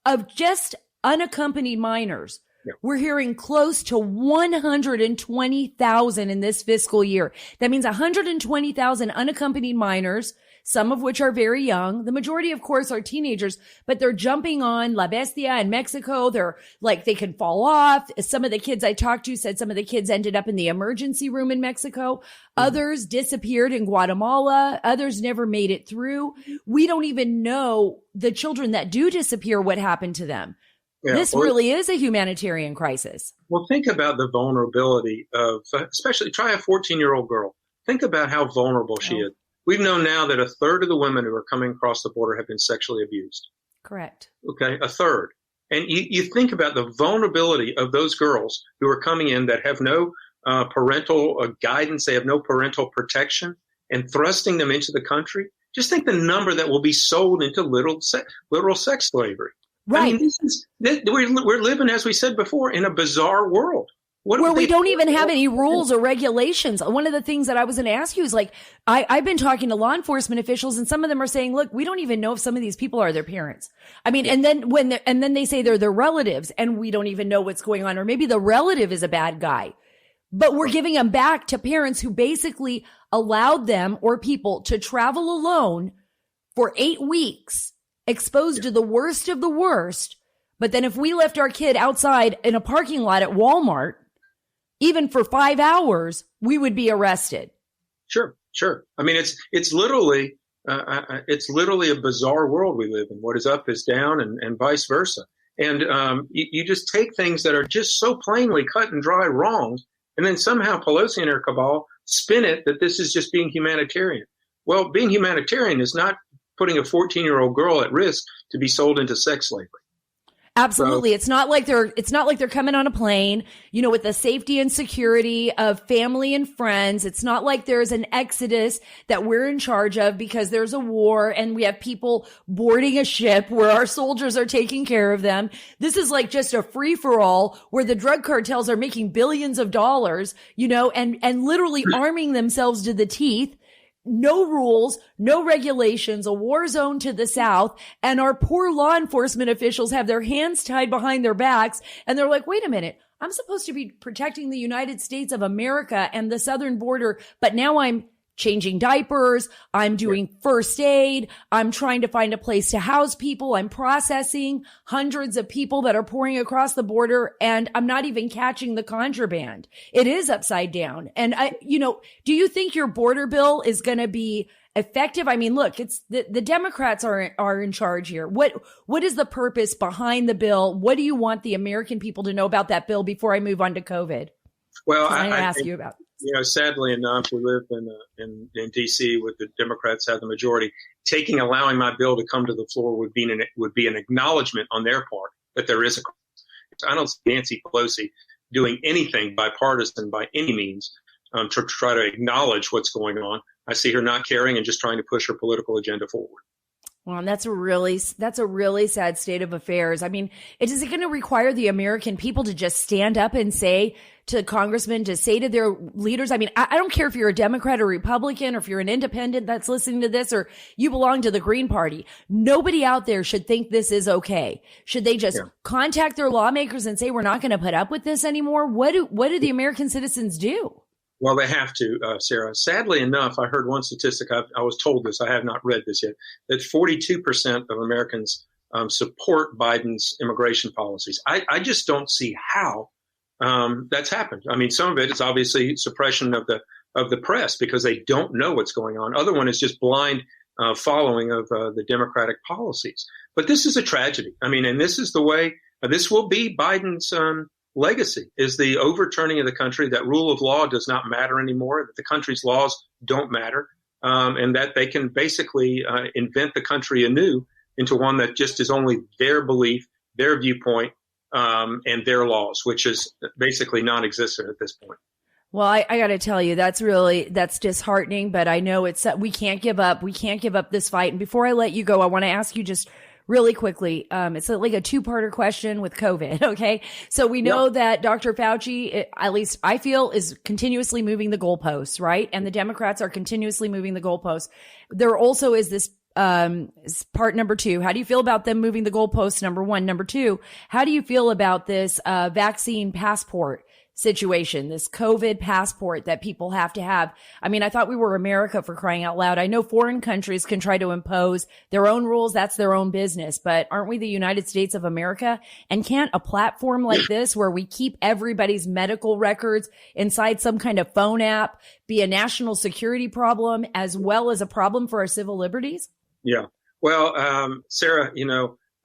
of just unaccompanied minors. Yeah. We're hearing close to 120,000 in this fiscal year. That means 120,000 unaccompanied minors, some of which are very young. The majority, of course, are teenagers, but they're jumping on La Bestia in Mexico. They're they can fall off. Some of the kids I talked to said some of the kids ended up in the emergency room in Mexico. Mm-hmm. Others disappeared in Guatemala. Others never made it through. We don't even know the children that do disappear, what happened to them. Yeah, this really is a humanitarian crisis. Well, think about the vulnerability of, especially try a 14-year-old girl. Think about how vulnerable she is. We've known now that a third of the women who are coming across the border have been sexually abused. Correct. Okay, a third. And you think about the vulnerability of those girls who are coming in that have no parental guidance, they have no parental protection, and thrusting them into the country. Just think the number that will be sold into literal sex slavery. Right. We're living, as we said before, in a bizarre world. Where we don't even have any rules or regulations. One of the things that I was going to ask you is I've been talking to law enforcement officials and some of them are saying, look, we don't even know if some of these people are their parents. And then they say they're their relatives and we don't even know what's going on. Or maybe the relative is a bad guy, but we're giving them back to parents who basically allowed them or people to travel alone for 8 weeks. Exposed to the worst of the worst. But then if we left our kid outside in a parking lot at Walmart, even for 5 hours, we would be arrested. Sure. I mean, it's literally a bizarre world we live in. What is up is down and vice versa. And you just take things that are just so plainly cut and dry wrong, and then somehow Pelosi and her cabal spin it that this is just being humanitarian. Well, being humanitarian is not putting a 14-year-old girl at risk to be sold into sex slavery. Absolutely. So, it's not like they're coming on a plane, with the safety and security of family and friends. It's not like there's an exodus that we're in charge of because there's a war and we have people boarding a ship where our soldiers are taking care of them. This is like just a free for all where the drug cartels are making billions of dollars, and literally arming themselves to the teeth. no rules, no regulations, a war zone to the south, and our poor law enforcement officials have their hands tied behind their backs, and they're like, wait a minute, I'm supposed to be protecting the United States of America and the southern border, but now I'm changing diapers, I'm doing first aid, I'm trying to find a place to house people, I'm processing hundreds of people that are pouring across the border, and I'm not even catching the contraband. It is upside down. And do you think your border bill is going to be effective? I mean, look, it's the Democrats are in charge here. What is the purpose behind the bill? What do you want the American people to know about that bill before I move on to COVID? Well, I ask you about. Sadly enough, we live in D.C. with the Democrats have the majority. Allowing my bill to come to the floor would be an acknowledgement on their part that there is a crisis. I don't see Nancy Pelosi doing anything bipartisan by any means to try to acknowledge what's going on. I see her not caring and just trying to push her political agenda forward. Well, and that's a really sad state of affairs. I mean, is it going to require the American people to just stand up and say to congressmen, to say to their leaders? I mean, I don't care if you're a Democrat or Republican, or if you're an independent that's listening to this, or you belong to the Green Party. Nobody out there should think this is okay. Should they just contact their lawmakers and say, we're not going to put up with this anymore? What do the American citizens do? Well, they have to, Sarah. Sadly enough, I heard one statistic. I was told this. I have not read this yet. That 42% of Americans support Biden's immigration policies. I just don't see how that's happened. I mean, some of it is obviously suppression of the press because they don't know what's going on. Other one is just blind following of the Democratic policies. But this is a tragedy. I mean, and this is the way. This will be Biden's legacy, is the overturning of the country, that rule of law does not matter anymore, that the country's laws don't matter, and that they can basically invent the country anew into one that just is only their belief, their viewpoint, and their laws, which is basically non-existent at this point. Well, I got to tell you, that's disheartening, but I know we can't give up. We can't give up this fight. And before I let you go, I want to ask you just really quickly. It's like a two-parter question with COVID. Okay. So we know that Dr. Fauci, at least I feel, is continuously moving the goalposts, right? And the Democrats are continuously moving the goalposts. There also is this part number two. How do you feel about them moving the goalposts? Number one. Number two, how do you feel about this vaccine passport situation, this COVID passport that people have to have? I mean, I thought we were America, for crying out loud. I know foreign countries can try to impose their own rules. That's their own business. But aren't we the United States of America? And can't a platform like this, where we keep everybody's medical records inside some kind of phone app, be a national security problem as well as a problem for our civil liberties? Yeah. Well, Sarah,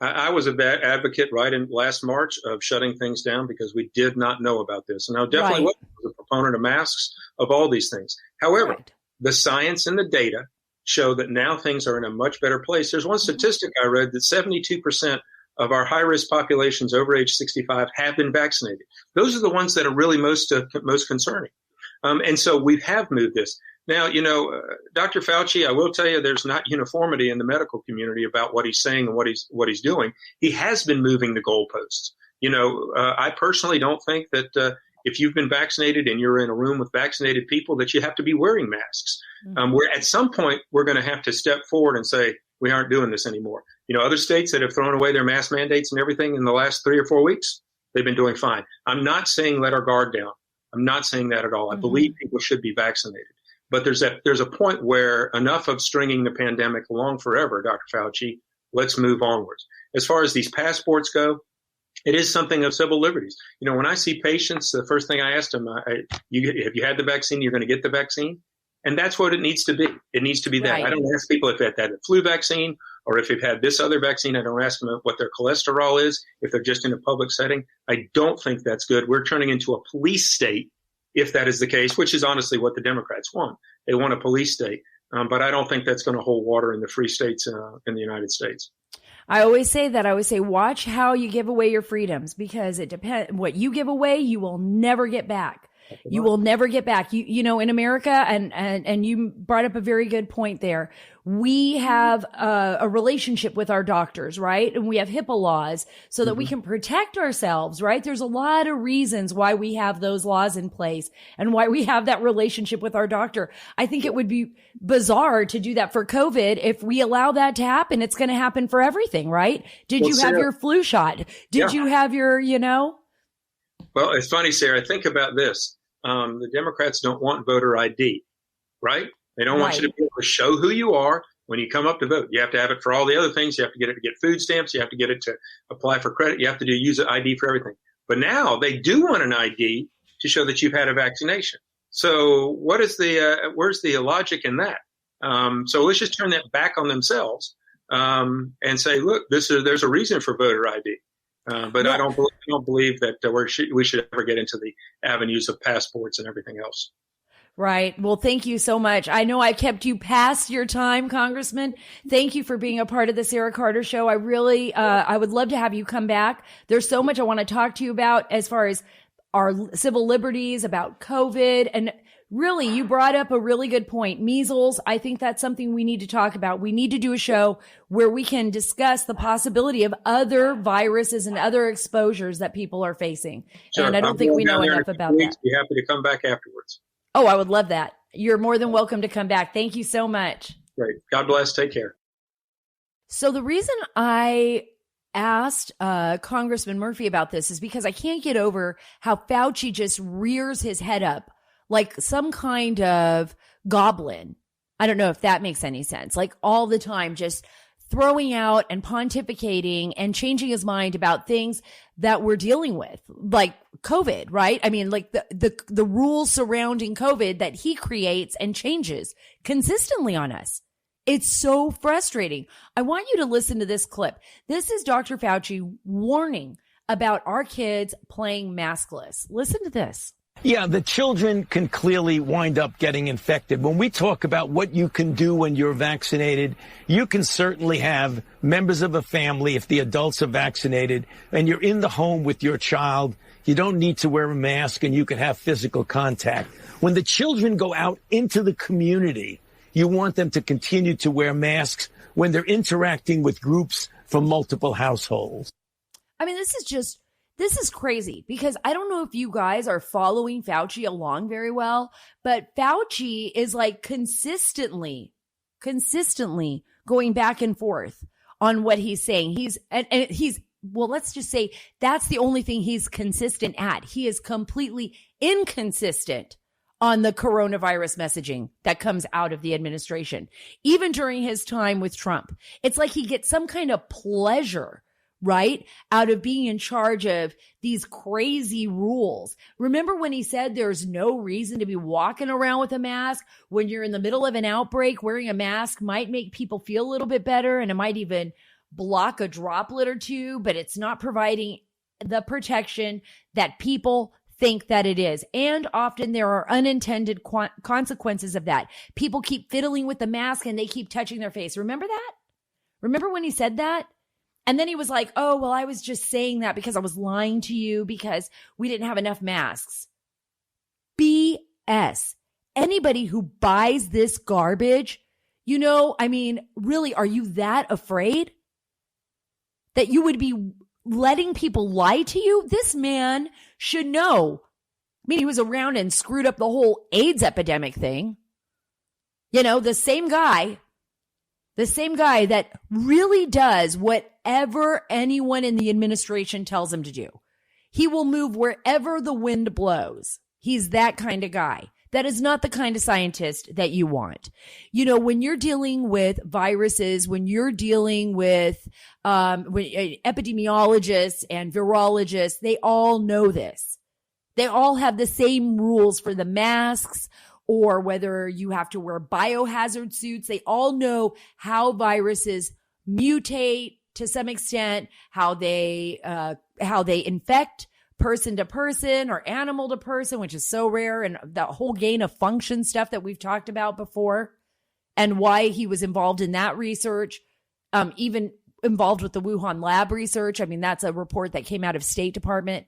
I was an advocate right in last March of shutting things down because we did not know about this. And I definitely was a proponent of masks, of all these things. However, the science and the data show that now things are in a much better place. There's one statistic I read that 72% of our high-risk populations over age 65 have been vaccinated. Those are the ones that are really most concerning. And so we have moved this. Now, Dr. Fauci, I will tell you, there's not uniformity in the medical community about what he's saying and what he's doing. He has been moving the goalposts. I personally don't think that if you've been vaccinated and you're in a room with vaccinated people, that you have to be wearing masks. Where at some point we're going to have to step forward and say we aren't doing this anymore. Other states that have thrown away their mask mandates and everything in the last 3 or 4 weeks, they've been doing fine. I'm not saying let our guard down. I'm not saying that at all. I believe people should be vaccinated. But there's a point where enough of stringing the pandemic along forever, Dr. Fauci. Let's move onwards. As far as these passports go, it is something of civil liberties. When I see patients, the first thing I ask them, have you had the vaccine? You're going to get the vaccine? And that's what it needs to be. It needs to be that. I don't ask people if they've had a flu vaccine or if they've had this other vaccine. I don't ask them what their cholesterol is, if they're just in a public setting. I don't think that's good. We're turning into a police state if that is the case, which is honestly what the Democrats want. They want a police state. But I don't think that's going to hold water in the free states in the United States. I always say that. I always say, watch how you give away your freedoms, because it depends. What you give away, you will never get back. You will never get back. You know, in America, and you brought up a very good point there. We have a relationship with our doctors, right? And we have HIPAA laws so that we can protect ourselves, right? There's a lot of reasons why we have those laws in place and why we have that relationship with our doctor. I think it would be bizarre to do that for COVID. If we allow that to happen, it's going to happen for everything, right? Did you have your flu shot? Did you have your, Well, it's funny, Sarah. Think about this. The Democrats don't want voter ID, right? They don't want you to be able to show who you are when you come up to vote. You have to have it for all the other things. You have to get it to get food stamps. You have to get it to apply for credit. You have to use an ID for everything. But now they do want an ID to show that you've had a vaccination. So what is where's the logic in that? So let's just turn that back on themselves and say, look, there's a reason for voter ID. But I don't believe that we should ever get into the avenues of passports and everything else. Right. Well, thank you so much. I know I kept you past your time, Congressman. Thank you for being a part of the Sara Carter Show. I really, I would love to have you come back. There's so much I want to talk to you about as far as our civil liberties, about COVID. And really, you brought up a really good point. Measles. I think that's something we need to talk about. We need to do a show where we can discuss the possibility of other viruses and other exposures that people are facing. Sure. And I don't think we know enough about that. Be happy to come back afterwards. Oh, I would love that. You're more than welcome to come back. Thank you so much. Great. God bless. Take care. So the reason I asked Congressman Murphy about this is because I can't get over how Fauci just rears his head up like some kind of goblin. I don't know if that makes any sense. Like all the time, just throwing out and pontificating and changing his mind about things that we're dealing with, like COVID, right? I mean, like the rules surrounding COVID that he creates and changes consistently on us. It's so frustrating. I want you to listen to this clip. This is Dr. Fauci warning about our kids playing maskless. Listen to this. Yeah, the children can clearly wind up getting infected. When we talk about what you can do when you're vaccinated, you can certainly have members of a family, if the adults are vaccinated, and you're in the home with your child, you don't need to wear a mask and you can have physical contact. When the children go out into the community, you want them to continue to wear masks when they're interacting with groups from multiple households. I mean, this is crazy because I don't know if you guys are following Fauci along very well, but Fauci is like consistently going back and forth on what he's saying. Well, let's just say that's the only thing he's consistent at. He is completely inconsistent on the coronavirus messaging that comes out of the administration. Even during his time with Trump, it's like he gets some kind of pleasure, right, out of being in charge of these crazy rules. Remember when he said there's no reason to be walking around with a mask when you're in the middle of an outbreak? Wearing a mask might make people feel a little bit better, and it might even block a droplet or two, but it's not providing the protection that people think that it is. And often there are unintended consequences of that. People keep fiddling with the mask and they keep touching their face. Remember that? Remember when he said that? And then he was like, oh, well, I was just saying that because I was lying to you because we didn't have enough masks. BS. Anybody who buys this garbage, I mean, really, are you that afraid that you would be letting people lie to you? This man should know. I mean, he was around and screwed up the whole AIDS epidemic thing. The same guy that really does whatever anyone in the administration tells him to do. He will move wherever the wind blows. He's that kind of guy. That is not the kind of scientist that you want. When you're dealing with viruses, when you're dealing with epidemiologists and virologists, they all know this. They all have the same rules for the masks or whether you have to wear biohazard suits. They all know how viruses mutate to some extent, how they infect person to person or animal to person, which is so rare, and the whole gain of function stuff that we've talked about before, and why he was involved in that research, even involved with the Wuhan lab research. I mean, that's a report that came out of State Department.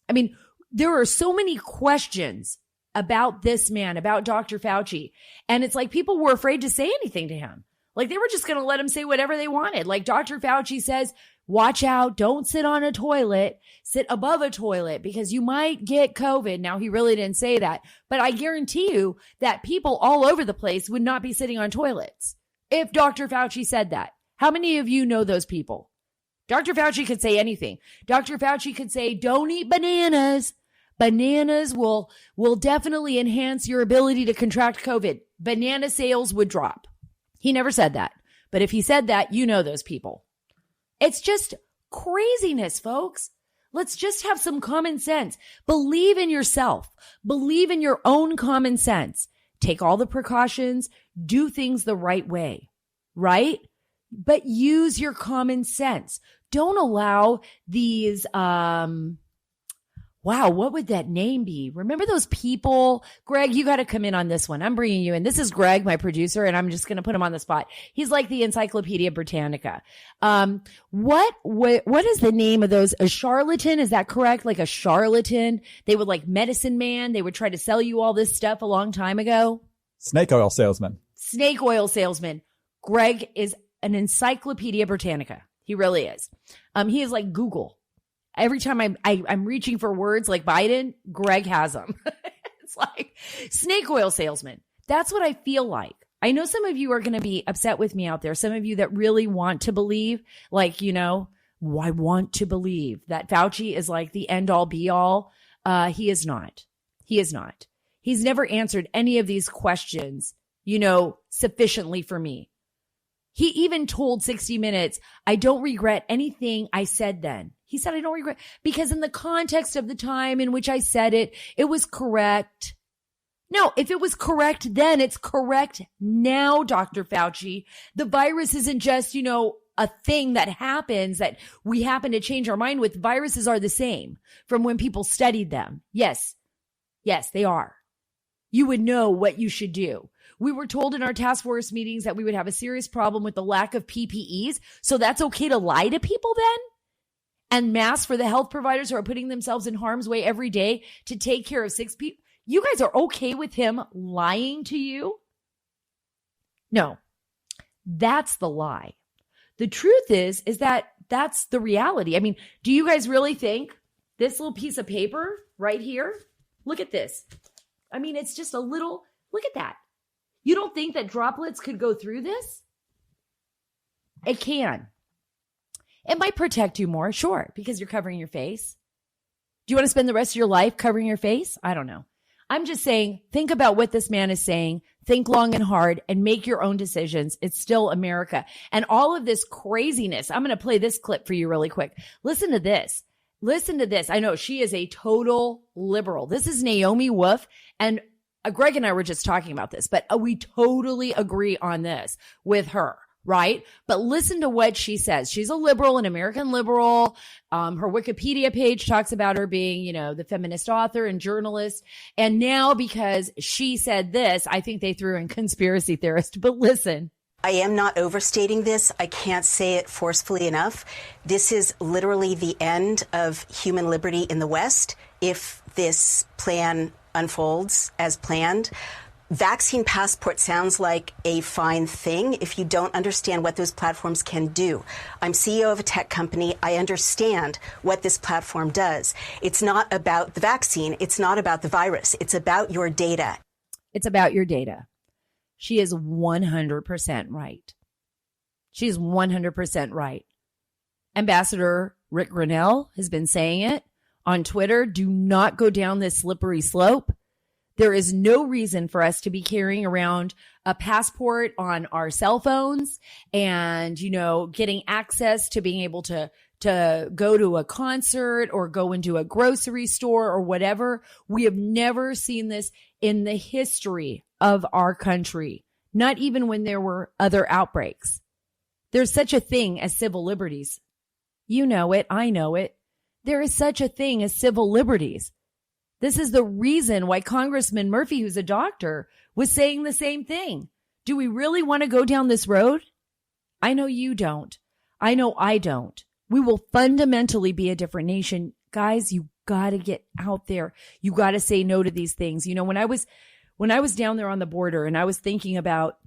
I mean, there are so many questions about this man, about Dr. Fauci. And it's like people were afraid to say anything to him. Like they were just going to let him say whatever they wanted. Like Dr. Fauci says, watch out, don't sit on a toilet, sit above a toilet because you might get COVID. Now, he really didn't say that, but I guarantee you that people all over the place would not be sitting on toilets if Dr. Fauci said that. How many of you know those people? Dr. Fauci could say anything. Dr. Fauci could say, don't eat bananas. Bananas will definitely enhance your ability to contract COVID. Banana sales would drop. He never said that. But if he said that, you know those people. It's just craziness, folks. Let's just have some common sense. Believe in yourself. Believe in your own common sense. Take all the precautions. Do things the right way, right? But use your common sense. Don't allow these, wow, what would that name be? Remember those people? Greg, you got to come in on this one. I'm bringing you in. This is Greg, my producer, and I'm just going to put him on the spot. He's like the Encyclopedia Britannica. What is the name of those? A charlatan? Is that correct? Like a charlatan? They would like medicine man. They would try to sell you all this stuff a long time ago. Snake oil salesman. Snake oil salesman. Greg is an Encyclopedia Britannica. He really is. He is like Google. Every time I'm reaching for words like Biden, Greg has them. It's like snake oil salesman. That's what I feel like. I know some of you are going to be upset with me out there. Some of you that really want to believe, like, you know, I want to believe that Fauci is like the end all be all. He is not. He is not. He's never answered any of these questions, you know, sufficiently for me. He even told 60 Minutes, I don't regret anything I said then. He said, I don't regret, because in the context of the time in which I said it, it was correct. No, if it was correct then, it's correct now, Dr. Fauci. The virus isn't just, you know, a thing that happens that we happen to change our mind with. Viruses are the same from when people studied them. Yes, they are. You would know what you should do. We were told in our task force meetings that we would have a serious problem with the lack of PPEs. So that's okay to lie to people then? And masks for the health providers who are putting themselves in harm's way every day to take care of 6 people. You guys are okay with him lying to you? No, that's the lie. The truth is that that's the reality. I mean, do you guys really think this little piece of paper right here? Look at this. I mean, it's just a little, look at that. You don't think that droplets could go through this? It can. It might protect you more, sure, because you're covering your face. Do you want to spend the rest of your life covering your face? I don't know. I'm just saying, think about what this man is saying. Think long and hard and make your own decisions. It's still America. And all of this craziness, I'm going to play this clip for you really quick. Listen to this. Listen to this. I know she is a total liberal. This is Naomi Wolf, and Greg and I were just talking about this, but we totally agree on this with her, right? But listen to what she says. She's a liberal, an American liberal. Her Wikipedia page talks about her being, you know, the feminist author and journalist. And now because she said this, I think they threw in conspiracy theorist, but listen. I am not overstating this. I can't say it forcefully enough. This is literally the end of human liberty in the West if this plan unfolds as planned. Vaccine passport sounds like a fine thing if you don't understand what those platforms can do. I'm CEO of a tech company. I understand what this platform does. It's not about the vaccine. It's not about the virus. It's about your data. It's about your data. She is 100% right. She's 100% right. Ambassador Rick Grenell has been saying it on Twitter. Do not go down this slippery slope. There is no reason for us to be carrying around a passport on our cell phones and, you know, getting access to being able to go to a concert or go into a grocery store or whatever. We have never seen this in the history of our country, not even when there were other outbreaks. There's such a thing as civil liberties. You know it. I know it. There is such a thing as civil liberties. This is the reason why Congressman Murphy, who's a doctor, was saying the same thing. Do we really want to go down this road? I know you don't. I know I don't. We will fundamentally be a different nation. Guys, you got to get out there. You got to say no to these things. You know, when I was down there on the border and I was thinking about,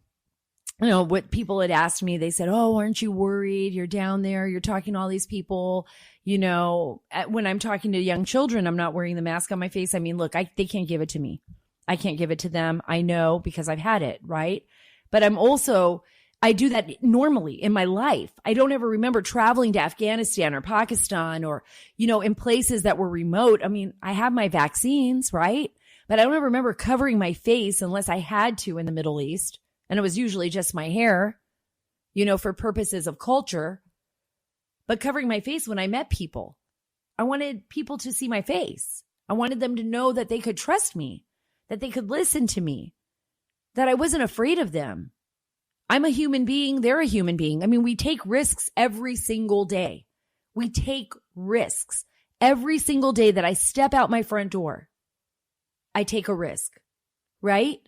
you know, what people had asked me, they said, oh, aren't you worried? You're down there. You're talking to all these people. You know, when I'm talking to young children, I'm not wearing the mask on my face. I mean, look, they can't give it to me. I can't give it to them. I know because I've had it, right? But I do that normally in my life. I don't ever remember traveling to Afghanistan or Pakistan or, you know, in places that were remote. I mean, I have my vaccines, right? But I don't ever remember covering my face unless I had to in the Middle East. And it was usually just my hair, you know, for purposes of culture. But covering my face when I met people, I wanted people to see my face. I wanted them to know that they could trust me, that they could listen to me, that I wasn't afraid of them. I'm a human being. They're a human being. I mean, we take risks every single day. We take risks every single day that I step out my front door. I take a risk, right?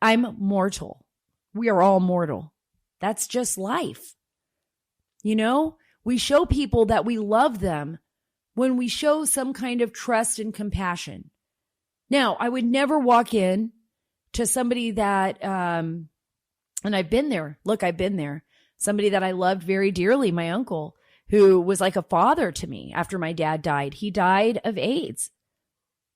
I'm mortal. We are all mortal. That's just life. You know, we show people that we love them when we show some kind of trust and compassion. Now, I would never walk in to somebody that, and I've been there. Look, I've been there. Somebody that I loved very dearly, my uncle, who was like a father to me after my dad died. He died of AIDS.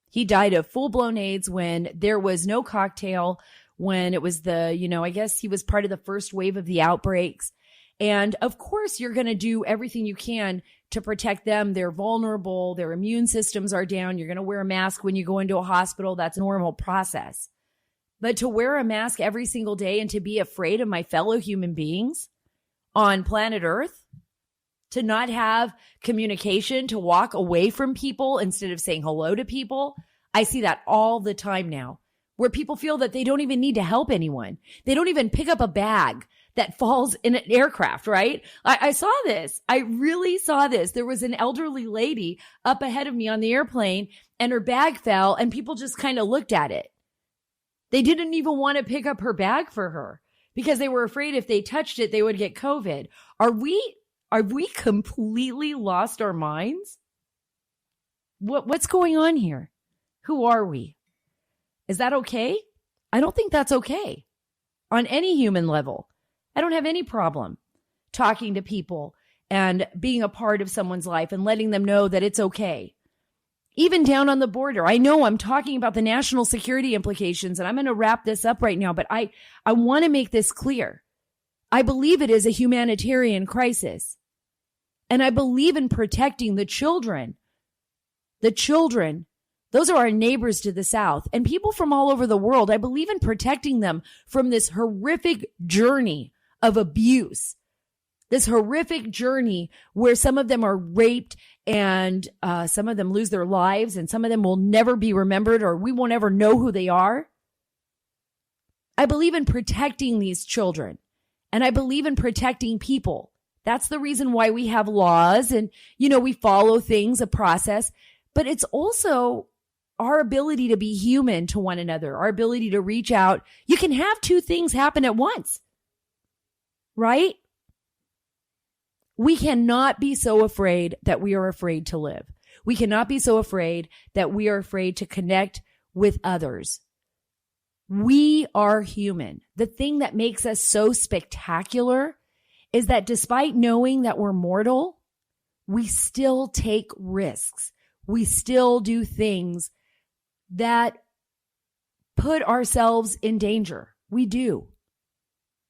He died of full-blown AIDS when there was no cocktail, when it was I guess he was part of the first wave of the outbreaks. And of course, you're going to do everything you can to protect them. They're vulnerable. Their immune systems are down. You're going to wear a mask when you go into a hospital. That's a normal process. But to wear a mask every single day and to be afraid of my fellow human beings on planet Earth, to not have communication, to walk away from people instead of saying hello to people, I see that all the time now, where people feel that they don't even need to help anyone. They don't even pick up a bag that falls in an aircraft, right? I saw this. I really saw this. There was an elderly lady up ahead of me on the airplane and her bag fell and people just kind of looked at it. They didn't even want to pick up her bag for her because they were afraid if they touched it, they would get COVID. Are we completely lost our minds? What's going on here? Who are we? Is that okay? I don't think that's okay on any human level. I don't have any problem talking to people and being a part of someone's life and letting them know that it's okay. Even down on the border, I know I'm talking about the national security implications, and I'm going to wrap this up right now, but I want to make this clear. I believe it is a humanitarian crisis, and I believe in protecting the children. The children, those are our neighbors to the south, and people from all over the world. I believe in protecting them from this horrific journey of abuse. This horrific journey where some of them are raped and some of them lose their lives and some of them will never be remembered or we won't ever know who they are. I believe in protecting these children and I believe in protecting people. That's the reason why we have laws and, we follow things, a process, but it's also our ability to be human to one another, our ability to reach out. You can have two things happen at once, right? We cannot be so afraid that we are afraid to live. We cannot be so afraid that we are afraid to connect with others. We are human. The thing that makes us so spectacular is that despite knowing that we're mortal, we still take risks. We still do things that put ourselves in danger. We do.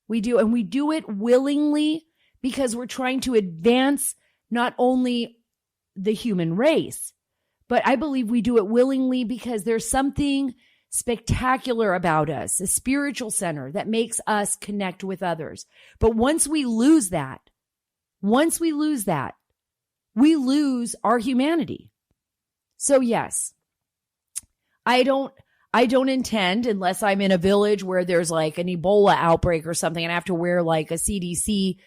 And we do it willingly because we're trying to advance not only the human race, but I believe we do it willingly because there's something spectacular about us, a spiritual center that makes us connect with others. But once we lose that, we lose our humanity. So yes, I don't intend, unless I'm in a village where there's like an Ebola outbreak or something and I have to wear like a CDC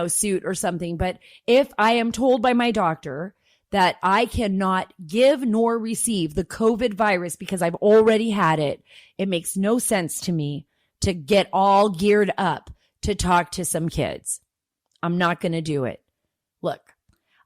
suit or something. But if I am told by my doctor that I cannot give nor receive the COVID virus because I've already had it, it makes no sense to me to get all geared up to talk to some kids. I'm not going to do it. Look,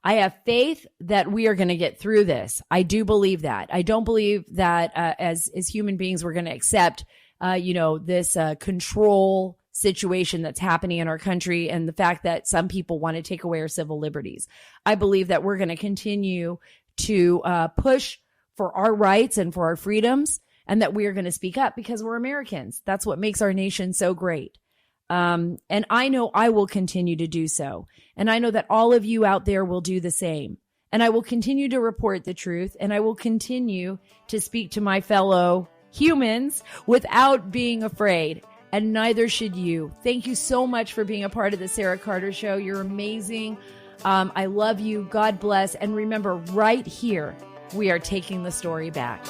I have faith that we are going to get through this. I do believe that. I don't believe that as human beings, we're going to accept, this control situation that's happening in our country and the fact that some people want to take away our civil liberties. I believe that we're going to continue to push for our rights and for our freedoms, and that we are going to speak up because we're Americans. That's what makes our nation so great. And I know I will continue to do so. And I know that all of you out there will do the same. And I will continue to report the truth. And I will continue to speak to my fellow humans without being afraid. And neither should you. Thank you so much for being a part of the Sara Carter Show. You're amazing. I love you. God bless. And remember, right here, we are taking the story back.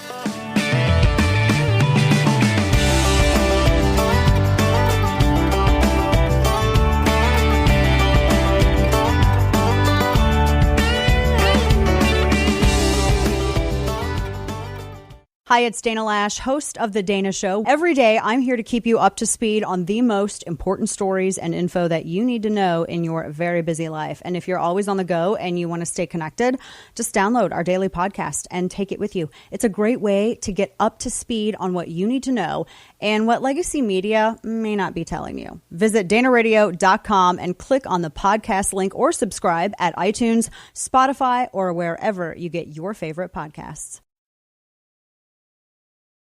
Hi, it's Dana Lash, host of The Dana Show. Every day, I'm here to keep you up to speed on the most important stories and info that you need to know in your very busy life. And if you're always on the go and you want to stay connected, just download our daily podcast and take it with you. It's a great way to get up to speed on what you need to know and what legacy media may not be telling you. Visit danaradio.com and click on the podcast link or subscribe at iTunes, Spotify, or wherever you get your favorite podcasts.